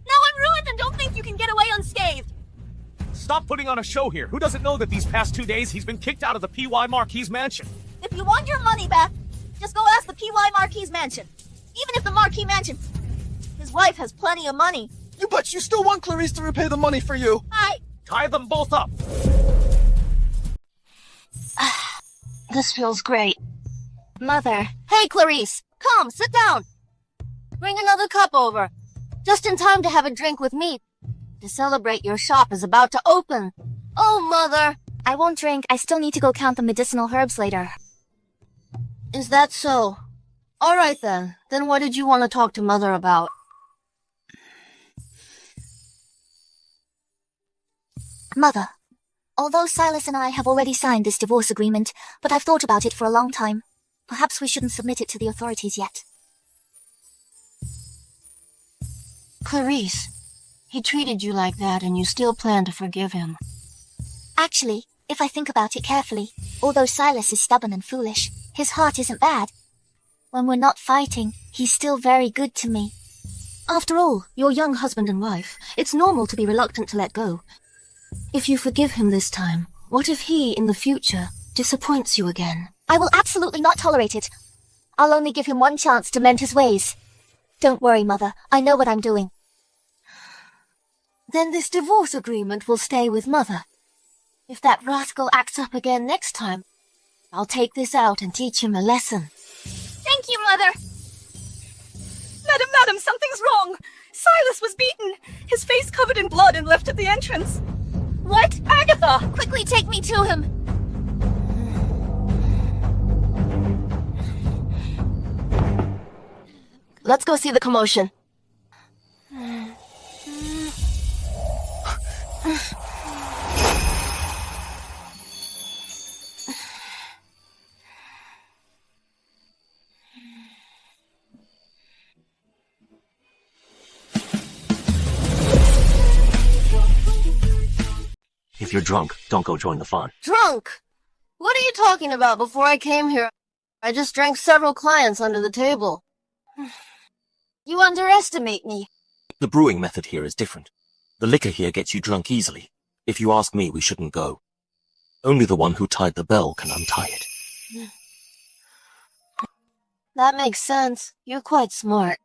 Now I'm ruined and don't think you can get away unscathed. Stop putting on a show here. Who doesn't know that these past 2 days he's been kicked out of the P.Y. Marquis mansion? If you want your money back, just go ask the P.Y. Marquis mansion. Even if the Marquis mansion... His wife has plenty of money. But you still want Clarice to repay the money for you. Tie them both up. This feels great. Mother. Hey, Clarice. Come, sit down. Bring another cup over. Just in time to have a drink with me. To celebrate your shop is about to open. Oh, Mother. I won't drink. I still need to go count the medicinal herbs later. Is that so? All right, then. Then what did you want to talk to Mother about? Mother, although Silas and I have already signed this divorce agreement, but I've thought about it for a long time. Perhaps we shouldn't submit it to the authorities yet. Clarice, he treated you like that and you still plan to forgive him. Actually, if I think about it carefully, although Silas is stubborn and foolish, his heart isn't bad. When we're not fighting, he's still very good to me. After all, you're young husband and wife. It's normal to be reluctant to let go. If you forgive him this time, what if he, in the future, disappoints you again? I will absolutely not tolerate it. I'll only give him one chance to mend his ways. Don't worry, Mother. I know what I'm doing. Then this divorce agreement will stay with Mother. If that rascal acts up again next time, I'll take this out and teach him a lesson. Thank you, Mother. Madam, something's wrong. Silas was beaten. His face covered in blood and left at the entrance. What? Agatha! Quickly take me to him. Let's go see the commotion. If you're drunk, don't go join the fun. Drunk? What are you talking about? Before I came here, I just drank several clients under the table. You underestimate me. The brewing method here is different. The liquor here gets you drunk easily. If you ask me, we shouldn't go. Only the one who tied the bell can untie it. That makes sense. You're quite smart.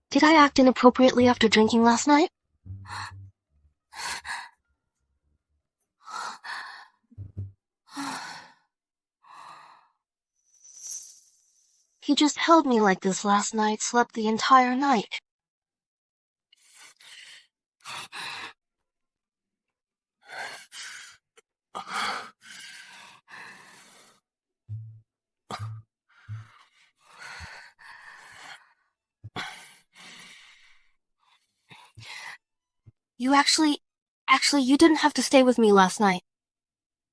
Did I act inappropriately after drinking last night? He just held me like this last night, slept the entire night. You actually, you didn't have to stay with me last night.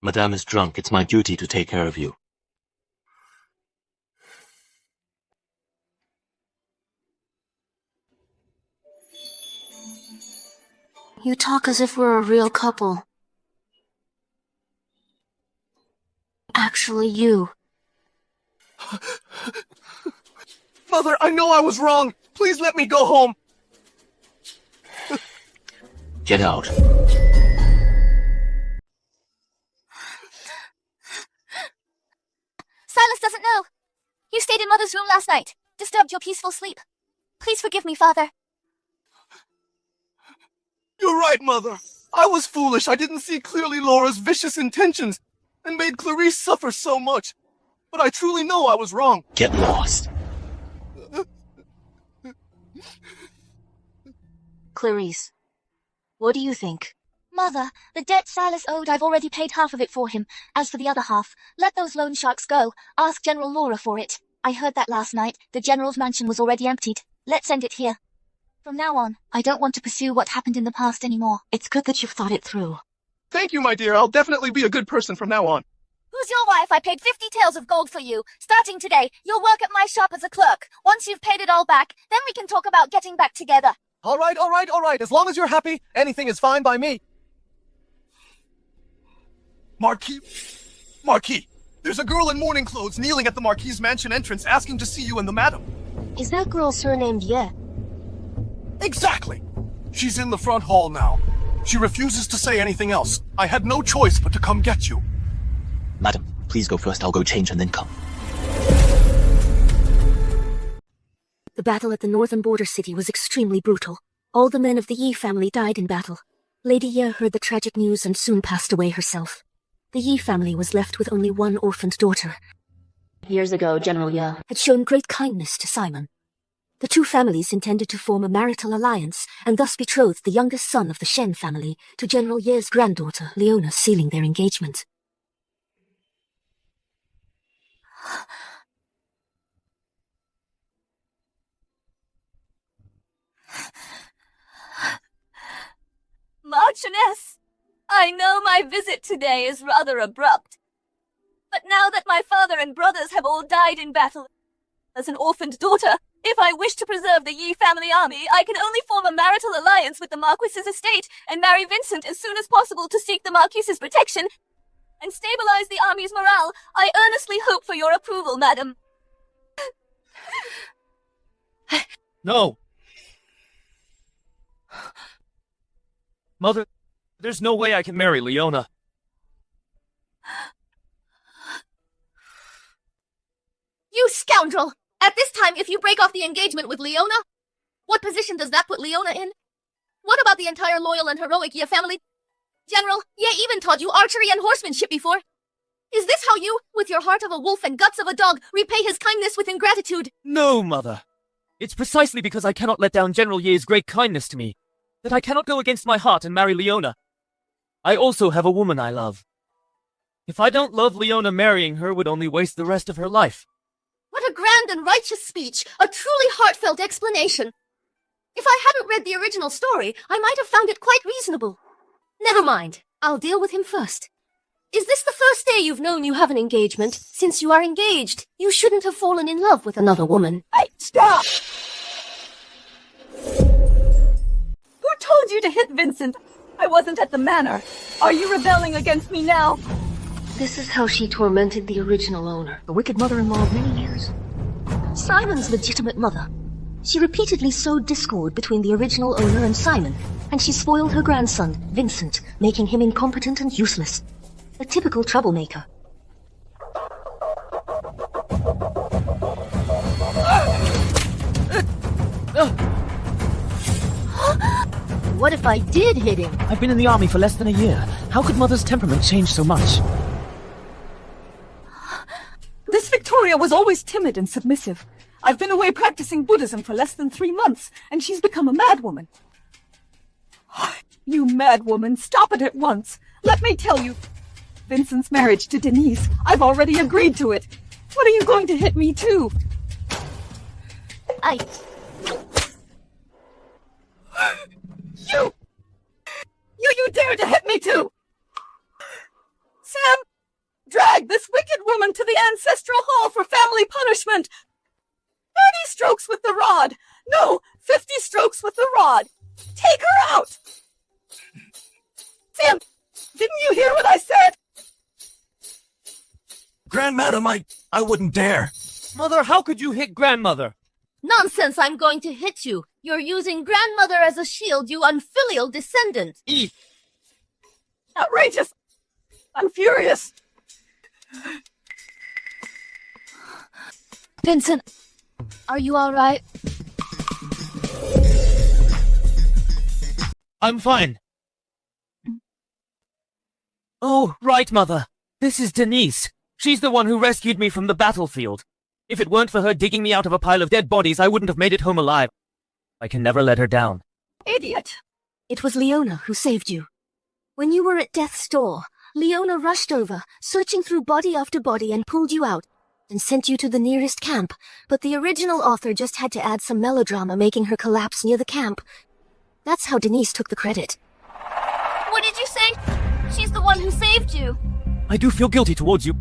Madame is drunk. It's my duty to take care of you. You talk as if we're a real couple. Actually, you. Mother, I know I was wrong. Please let me go home. Get out. Silas doesn't know. You stayed in Mother's room last night, disturbed your peaceful sleep. Please forgive me, Father. You're right, Mother. I was foolish. I didn't see clearly Laura's vicious intentions and made Clarice suffer so much. But I truly know I was wrong. Get lost. Clarice, what do you think? Mother, the debt Silas owed, I've already paid half of it for him. As for the other half, let those loan sharks go. Ask General Laura for it. I heard that last night. The General's mansion was already emptied. Let's end it here. From now on, I don't want to pursue what happened in the past anymore. It's good that you've thought it through. Thank you, my dear. I'll definitely be a good person from now on. Who's your wife? I paid 50 taels of gold for you. Starting today, you'll work at my shop as a clerk. Once you've paid it all back, then we can talk about getting back together. All right. As long as you're happy, anything is fine by me. Marquis, there's a girl in mourning clothes kneeling at the Marquis' mansion entrance asking to see you and the madam. Is that girl surnamed Yara? Exactly. She's in the front hall now. She refuses to say anything else. I had no choice but to come get you. Madam, please go first. I'll go change and then come. The battle at the northern border city was extremely brutal. All the men of the Yi family died in battle. Lady Yara heard the tragic news and soon passed away herself. The Yi family was left with only one orphaned daughter. Years ago, General Yara had shown great kindness to Simon. The two families intended to form a marital alliance and thus betrothed the youngest son of the Shen family to General Ye's granddaughter, Leona, sealing their engagement. Marchioness, I know my visit today is rather abrupt, but now that my father and brothers have all died in battle, as an orphaned daughter, if I wish to preserve the Yi family army, I can only form a marital alliance with the Marquis's estate and marry Vincent as soon as possible to seek the Marquis's protection and stabilize the army's morale. I earnestly hope for your approval, madam. No. Mother, there's no way I can marry Leona. You scoundrel! At this time, if you break off the engagement with Leona, what position does that put Leona in? What about the entire loyal and heroic Ye family? General, Ye even taught you archery and horsemanship before. Is this how you, with your heart of a wolf and guts of a dog, repay his kindness with ingratitude? No, Mother. It's precisely because I cannot let down General Ye's great kindness to me that I cannot go against my heart and marry Leona. I also have a woman I love. If I don't love Leona, marrying her would only waste the rest of her life. What a a grand and righteous speech, a truly heartfelt explanation. If I hadn't read the original story, I might have found it quite reasonable. Never mind. I'll deal with him first. Is this the first day you've known you have an engagement? Since you are engaged, you shouldn't have fallen in love with another woman. Hey, stop! Who told you to hit Vincent? I wasn't at the manor. Are you rebelling against me now? This is how she tormented the original owner, the wicked mother-in-law of many years. Simon's legitimate mother. She repeatedly sowed discord between the original owner and Simon, and she spoiled her grandson, Vincent, making him incompetent and useless. A typical troublemaker. What if I did hit him? I've been in the army for less than a year. How could Mother's temperament change so much? This Victoria was always timid and submissive. I've been away practicing Buddhism for less than 3 months, and she's become a madwoman. You madwoman, stop it at once. Let me tell you, Vincent's marriage to Denise, I've already agreed to it. What are you going to hit me too? You dare to hit me too! Sam, drag this wicked woman to the ancestral hall for family punishment. 30 strokes with the rod. No, 50 strokes with the rod. Take her out! Sam, didn't you hear what I said? Grandmadam, I wouldn't dare. Mother, how could you hit grandmother? Nonsense, I'm going to hit you. You're using grandmother as a shield, you unfilial descendant. Outrageous! I'm furious. Vincent, are you all right? I'm fine. Oh, right, Mother. This is Denise. She's the one who rescued me from the battlefield. If it weren't for her digging me out of a pile of dead bodies, I wouldn't have made it home alive. I can never let her down. Idiot! It was Leona who saved you. When you were at death's door, Leona rushed over, searching through body after body, and pulled you out, and sent you to the nearest camp. But the original author just had to add some melodrama, making her collapse near the camp. That's how Denise took the credit. What did you say? She's the one who saved you. I do feel guilty towards you,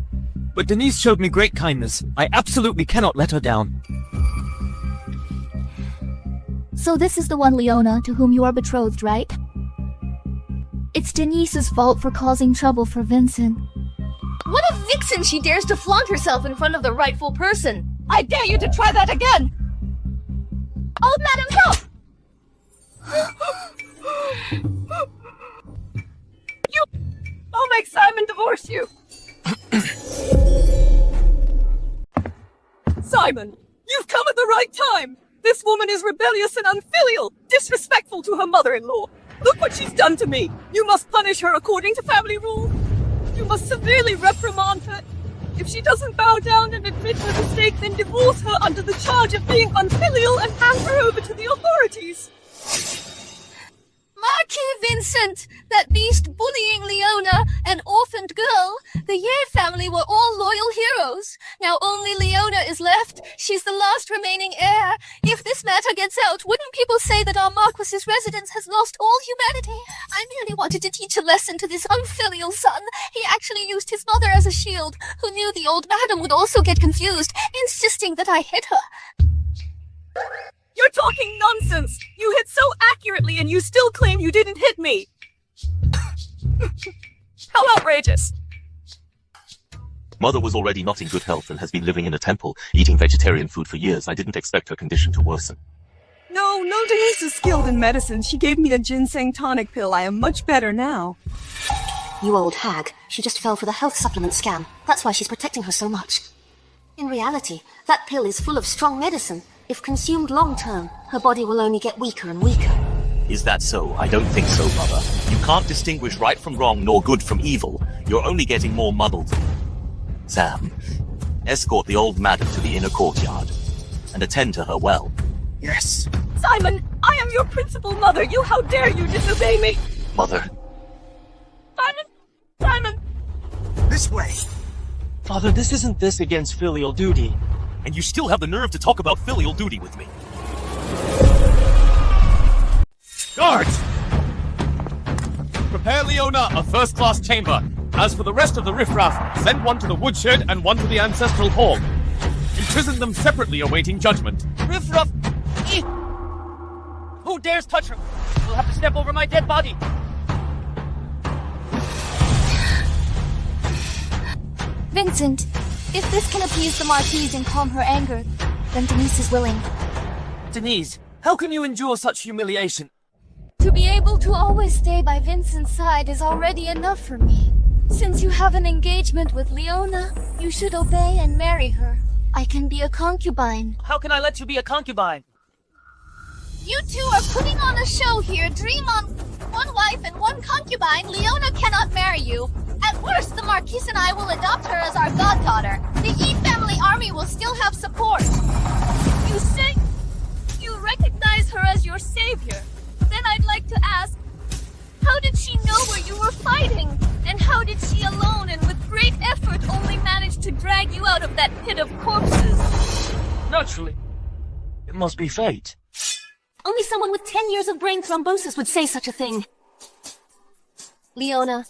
but Denise showed me great kindness. I absolutely cannot let her down. So this is the one, Leona, to whom you are betrothed, right? It's Denise's fault for causing trouble for Vincent. What a vixen she dares to flaunt herself in front of the rightful person. I dare you to try that again! Oh, madam, help! I'll make Simon divorce you! Simon, you've come at the right time! This woman is rebellious and unfilial, disrespectful to her mother-in-law. Look what she's done to me! You must punish her according to family rules. You must severely reprimand her. If she doesn't bow down and admit her mistake, then divorce her under the charge of being unfilial and hand her over to the authorities. Marquis Vincent, that beast bullying Leona, an orphaned girl. The Yara family were all loyal heroes. Now only Leona is left. She's the last remaining heir. If this matter gets out, wouldn't people say that our Marquis's residence has lost all humanity? I merely wanted to teach a lesson to this unfilial son. He actually used his mother as a shield. Who knew the old madam would also get confused, insisting that I hit her. You're talking nonsense! You hit so accurately and you still claim you didn't hit me! How outrageous! Mother was already not in good health and has been living in a temple, eating vegetarian food for years. I didn't expect her condition to worsen. No, Denise is skilled in medicine. She gave me a ginseng tonic pill. I am much better now. You old hag. She just fell for the health supplement scam. That's why she's protecting her so much. In reality, that pill is full of strong medicine. If consumed long-term, her body will only get weaker and weaker. Is that so? I don't think so, Mother. You can't distinguish right from wrong nor good from evil. You're only getting more muddled. Sam, escort the old madam to the inner courtyard and attend to her well. Yes. Simon, I am your principal mother. How dare you disobey me? Mother. Simon! This way. Father, this isn't this against filial duty. And you still have the nerve to talk about filial duty with me. Guards! Prepare Leona a first-class chamber. As for the rest of the riffraff, send one to the woodshed and one to the ancestral hall. Imprison them separately awaiting judgment. Riffraff! Who dares touch her? You'll have to step over my dead body. Vincent, if this can appease the Marquis and calm her anger, then Denise is willing. Denise, how can you endure such humiliation? To be able to always stay by Vincent's side is already enough for me. Since you have an engagement with Leona, you should obey and marry her. I can be a concubine. How can I let you be a concubine? You two are putting on a show here. Dream on one wife and one concubine. Leona cannot marry you. At worst, the Marquis and I will adopt her as our goddaughter. The E family army will still have support. You say you recognize her as your savior. Then I'd like to ask, how did she know where you were fighting? And how did she alone and with great effort only manage to drag you out of that pit of corpses? Naturally. It must be fate. Only someone with 10 years of brain thrombosis would say such a thing. Leona,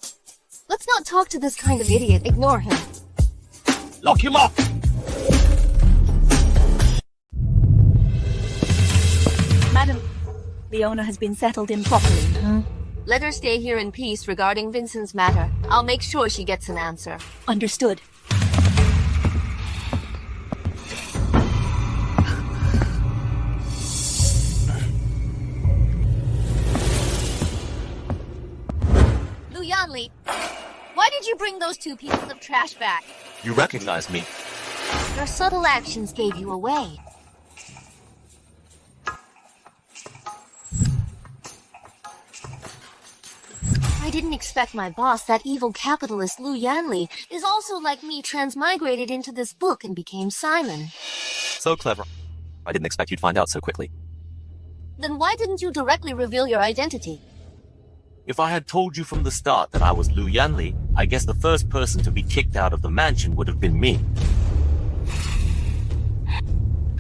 let's not talk to this kind of idiot. Ignore him. Lock him up! Madam, Leona has been settled improperly. Let her stay here in peace regarding Vincent's matter. I'll make sure she gets an answer. Understood. Luyanli, why did you bring those two pieces of trash back? You recognize me. Your subtle actions gave you away. I didn't expect my boss, that evil capitalist Lu Yanli, is also like me transmigrated into this book and became Simon. So clever. I didn't expect you'd find out so quickly. Then why didn't you directly reveal your identity? If I had told you from the start that I was Lu Yanli, I guess the first person to be kicked out of the mansion would have been me.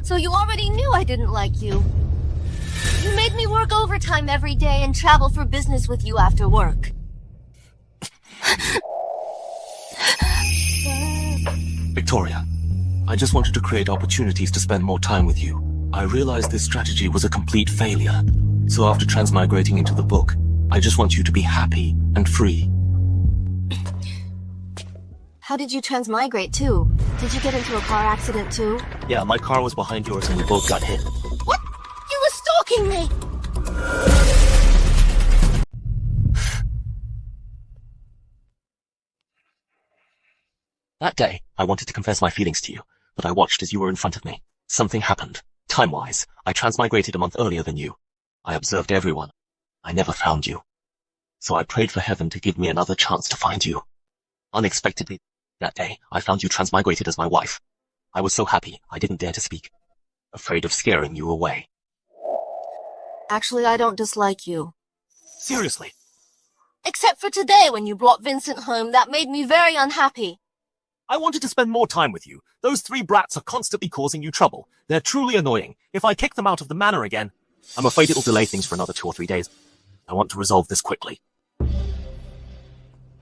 So you already knew I didn't like you. You made me work overtime every day and travel for business with you after work. Victoria, I just wanted to create opportunities to spend more time with you. I realized this strategy was a complete failure. So after transmigrating into the book, I just want you to be happy and free. How did you transmigrate too? Did you get into a car accident too? Yeah, my car was behind yours and we both got hit. What? You were stalking me! That day, I wanted to confess my feelings to you, but I watched as you were in front of me. Something happened. Time-wise, I transmigrated a month earlier than you. I observed everyone. I never found you. So I prayed for heaven to give me another chance to find you. Unexpectedly, that day, I found you transmigrated as my wife. I was so happy, I didn't dare to speak, afraid of scaring you away. Actually, I don't dislike you. Seriously? Except for today when you brought Vincent home, that made me very unhappy. I wanted to spend more time with you. Those three brats are constantly causing you trouble. They're truly annoying. If I kick them out of the manor again, I'm afraid it'll delay things for another 2 or 3 days. I want to resolve this quickly.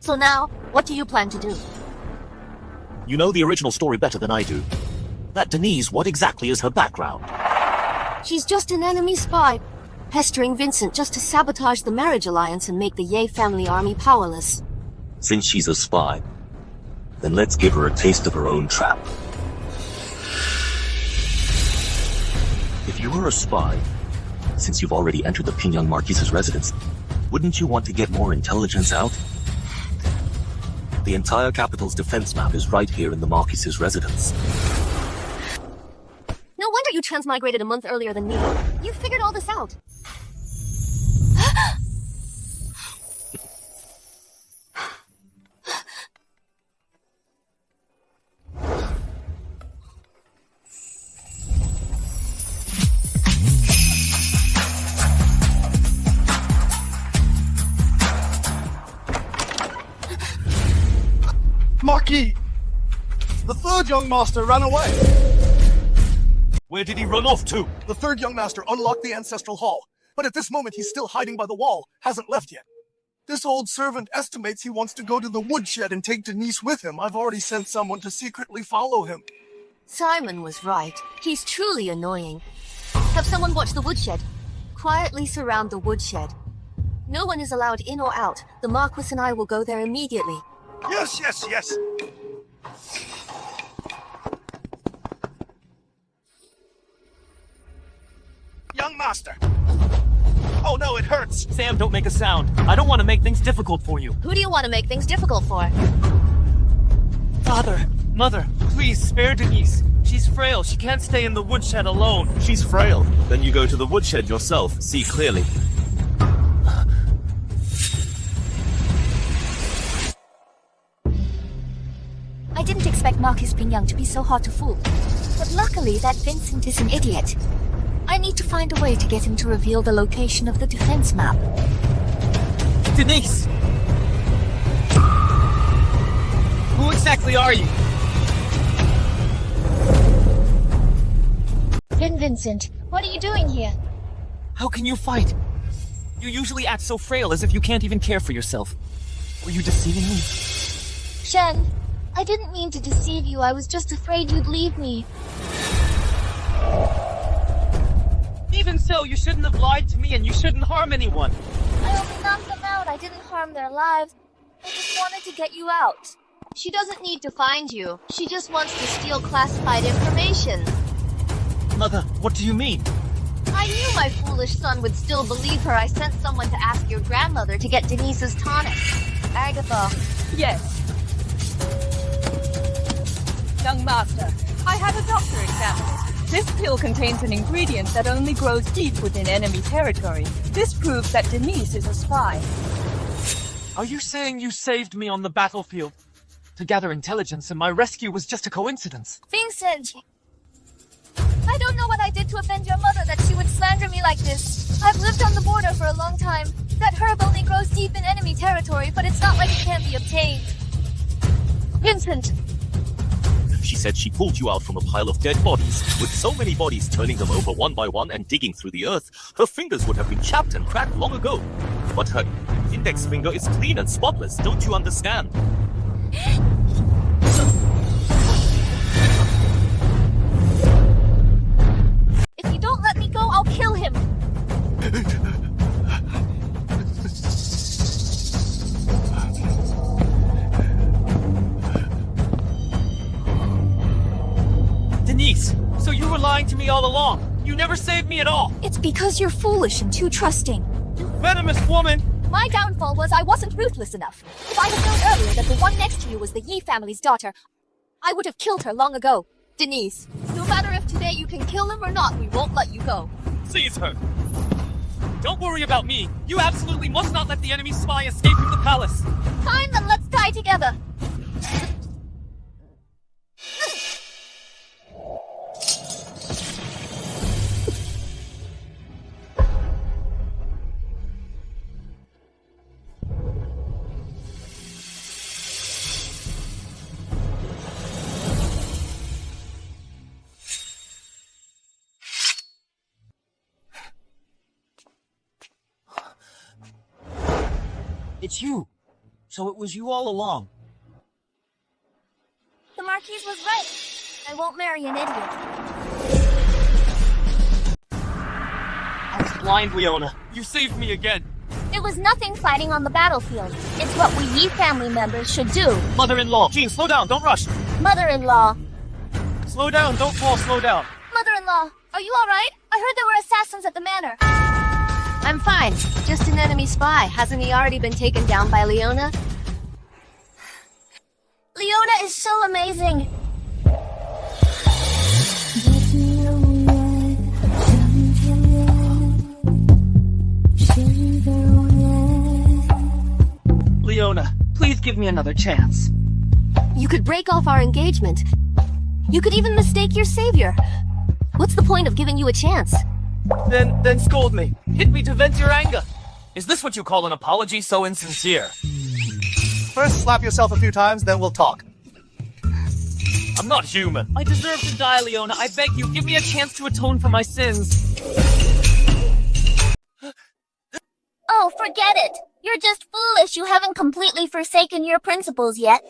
So now, what do you plan to do? You know the original story better than I do. That Denise, what exactly is her background? She's just an enemy spy, pestering Vincent just to sabotage the marriage alliance and make the Ye family army powerless. Since she's a spy, then let's give her a taste of her own trap. If you were a spy, since you've already entered the Pingyang Marquis's residence, wouldn't you want to get more intelligence out? The entire capital's defense map is right here in the Marquis's residence. No wonder you transmigrated a month earlier than me. You figured all this out. Marquis! The third young master ran away. Where did he run off to? The third young master unlocked the ancestral hall, but at this moment he's still hiding by the wall, hasn't left yet. This old servant estimates he wants to go to the woodshed and take Denise with him. I've already sent someone to secretly follow him. Simon was right. He's truly annoying. Have someone watch the woodshed. Quietly surround the woodshed. No one is allowed in or out. The Marquis and I will go there immediately. Yes, yes, yes. Young master. Oh no, it hurts. Sam, don't make a sound. I don't want to make things difficult for you. Who do you want to make things difficult for? Father, Mother, please spare Denise. She's frail. She can't stay in the woodshed alone. She's frail. Then you go to the woodshed yourself. See clearly. I didn't expect Marquis being young to be so hard to fool. But luckily that Vincent is an idiot. I need to find a way to get him to reveal the location of the defense map. Denise! Who exactly are you? Vincent, what are you doing here? How can you fight? You usually act so frail, as if you can't even care for yourself. Were you deceiving me? Shen, I didn't mean to deceive you. I was just afraid you'd leave me. Even so, you shouldn't have lied to me and you shouldn't harm anyone. I only knocked them out. I didn't harm their lives. I just wanted to get you out. She doesn't need to find you. She just wants to steal classified information. Mother, what do you mean? I knew my foolish son would still believe her. I sent someone to ask your grandmother to get Denise's tonic. Agatha. Yes. Young master, I had a doctor examine it. This pill contains an ingredient that only grows deep within enemy territory. This proves that Denise is a spy. Are you saying you saved me on the battlefield to gather intelligence and my rescue was just a coincidence? Vincent! I don't know what I did to offend your mother that she would slander me like this. I've lived on the border for a long time. That herb only grows deep in enemy territory, but it's not like it can't be obtained. Vincent! She said she pulled you out from a pile of dead bodies. With so many bodies, turning them over one by one and digging through the earth, her fingers would have been chapped and cracked long ago. But her index finger is clean and spotless, don't you understand? If you don't let me go, I'll kill him! Denise, so you were lying to me all along. You never saved me at all. It's because you're foolish and too trusting. You venomous woman! My downfall was I wasn't ruthless enough. If I had known earlier that the one next to you was the Yi family's daughter, I would have killed her long ago. Denise, no matter if today you can kill him or not, we won't let you go. Seize her. Don't worry about me. You absolutely must not let the enemy spy escape from the palace. Fine, then let's die together. It's you. So it was you all along. The Marquis was right. I won't marry an idiot. I was blind, Leona. You saved me again. It was nothing fighting on the battlefield. It's what we Yi family members should do. Mother-in-law. Jean, slow down. Don't rush. Mother-in-law. Slow down. Don't fall. Slow down. Mother-in-law, are you alright? I heard there were assassins at the manor. I'm fine. Just an enemy spy. Hasn't he already been taken down by Leona? Leona is so amazing. Leona, please give me another chance. You could break off our engagement. You could even mistake your savior. What's the point of giving you a chance? Then scold me. Hit me to vent your anger. Is this what you call an apology so insincere? First slap yourself a few times, then we'll talk. I'm not human. I deserve to die, Leona. I beg you, give me a chance to atone for my sins. Oh, forget it. You're just foolish. You haven't completely forsaken your principles yet.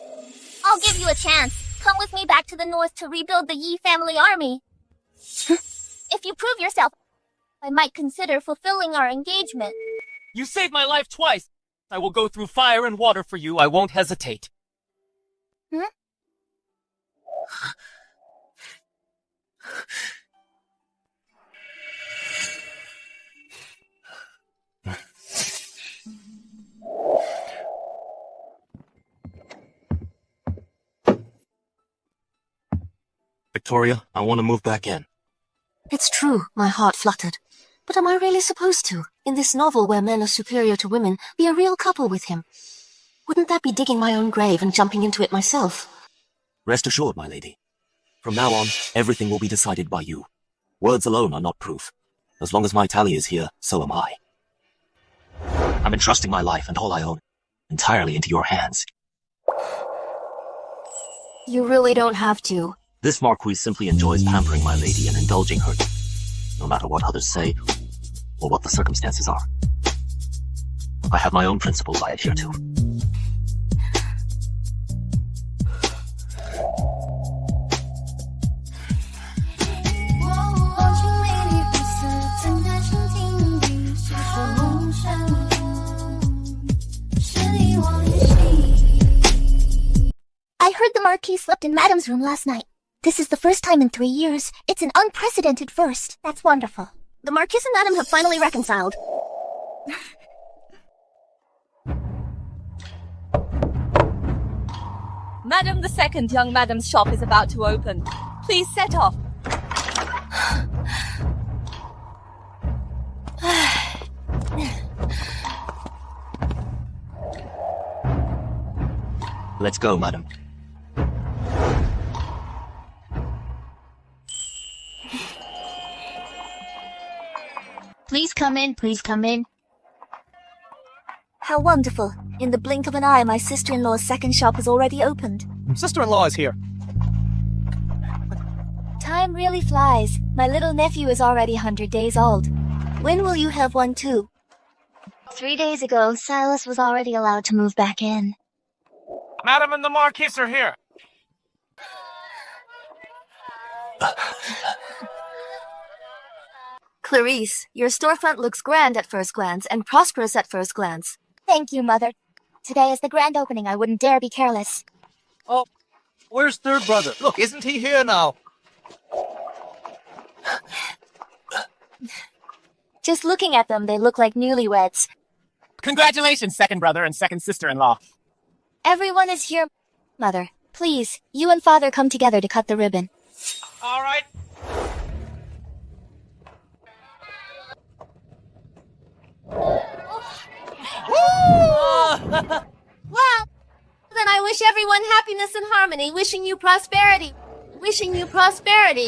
I'll give you a chance. Come with me back to the north to rebuild the Yi family army. If you prove yourself, I might consider fulfilling our engagement. You saved my life twice. I will go through fire and water for you. I won't hesitate. Hmm? Victoria, I want to move back in. It's true, my heart fluttered. But am I really supposed to, in this novel where men are superior to women, be a real couple with him? Wouldn't that be digging my own grave and jumping into it myself? Rest assured, my lady. From now on, everything will be decided by you. Words alone are not proof. As long as my Tally is here, so am I. I'm entrusting my life and all I own entirely into your hands. You really don't have to. This Marquis simply enjoys pampering my lady and indulging her, no matter what others say or what the circumstances are. I have my own principles I adhere to. I heard the Marquis slept in Madame's room last night. This is the first time in 3 years. It's an unprecedented first. That's wonderful. The Marquis and Madame have finally reconciled. Madam, the second young Madame's shop is about to open. Please set off. Let's go, madam. Please come in, please come in. How wonderful. In the blink of an eye, my sister-in-law's second shop has already opened. Sister-in-law is here. Time really flies. My little nephew is already 100 days old. When will you have one too? 3 days ago, Silas was already allowed to move back in. Madam and the Marquis are here. Clarice, your storefront looks grand at first glance and prosperous at first glance. Thank you, Mother. Today is the grand opening. I wouldn't dare be careless. Oh, where's third brother? Look, isn't he here now? Just looking at them, they look like newlyweds. Congratulations, second brother and second sister-in-law. Everyone is here. Mother, please, you and Father come together to cut the ribbon. All right. Well, then I wish everyone happiness and harmony, wishing you prosperity. Wishing you prosperity.